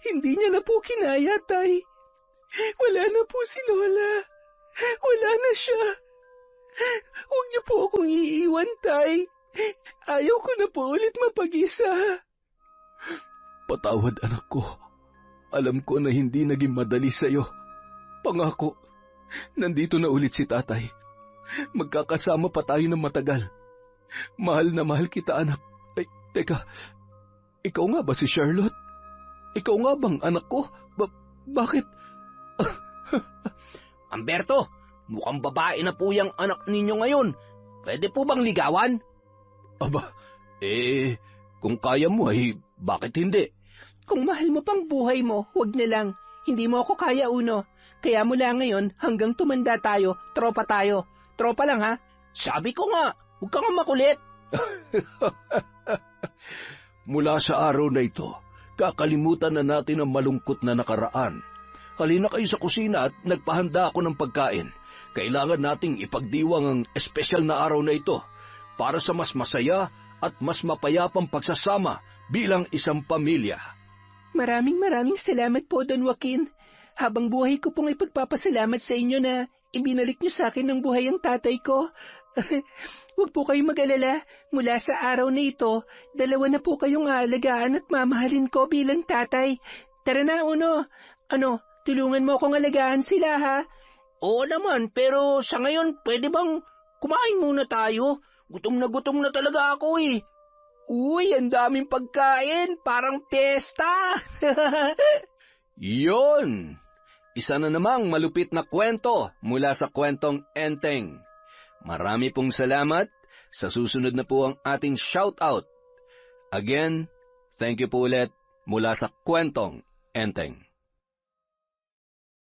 hindi niya na po kinaya, tay. Wala na po si Lola. Wala na siya. Huwag niyo po akong iiwan, tay. Ayaw ko na po ulit mapag-isa. Patawad, anak ko. Alam ko na hindi naging madali sa'yo. Pangako, nandito na ulit si tatay. Magkakasama pa tayo ng matagal. Mahal na mahal kita, anak. Ay, teka, ikaw nga ba si Charlotte? Ikaw nga bang anak ko? Bakit? Humberto, mukhang babae na po yung anak ninyo ngayon. Pwede po bang ligawan? Aba, kung kaya mo ay bakit hindi? Kung mahal mo pang buhay mo, huwag na lang. Hindi mo ako kaya, Uno. Kaya mula ngayon, hanggang tumanda tayo, tropa tayo. Tropa lang, ha? Sabi ko nga, huwag ka nga makulit. Mula sa araw na ito, kakalimutan na natin ang malungkot na nakaraan. Halina kayo sa kusina at nagpahanda ako ng pagkain. Kailangan nating ipagdiwang ang espesyal na araw na ito para sa mas masaya at mas mapayapang pagsasama bilang isang pamilya. Maraming salamat po, Don Joaquin. Habang buhay ko pong ipagpapasalamat sa inyo na ibinalik niyo sa akin ng buhay ang tatay ko. Huwag po kayong mag-alala. Mula sa araw na ito, 2 na po kayong aalagaan at mamahalin ko bilang tatay. Tara na, Uno. Tulungan mo akong alagaan sila, ha? Oo naman, pero sa ngayon, pwede bang kumain muna tayo? Gutom na talaga ako, Uy, ang daming pagkain, parang pesta. Yon! Isa na namang malupit na kwento mula sa kwentong Enteng. Marami pong salamat. Sa susunod na po ang ating shoutout. Again, thank you po ulit mula sa kwentong Enteng.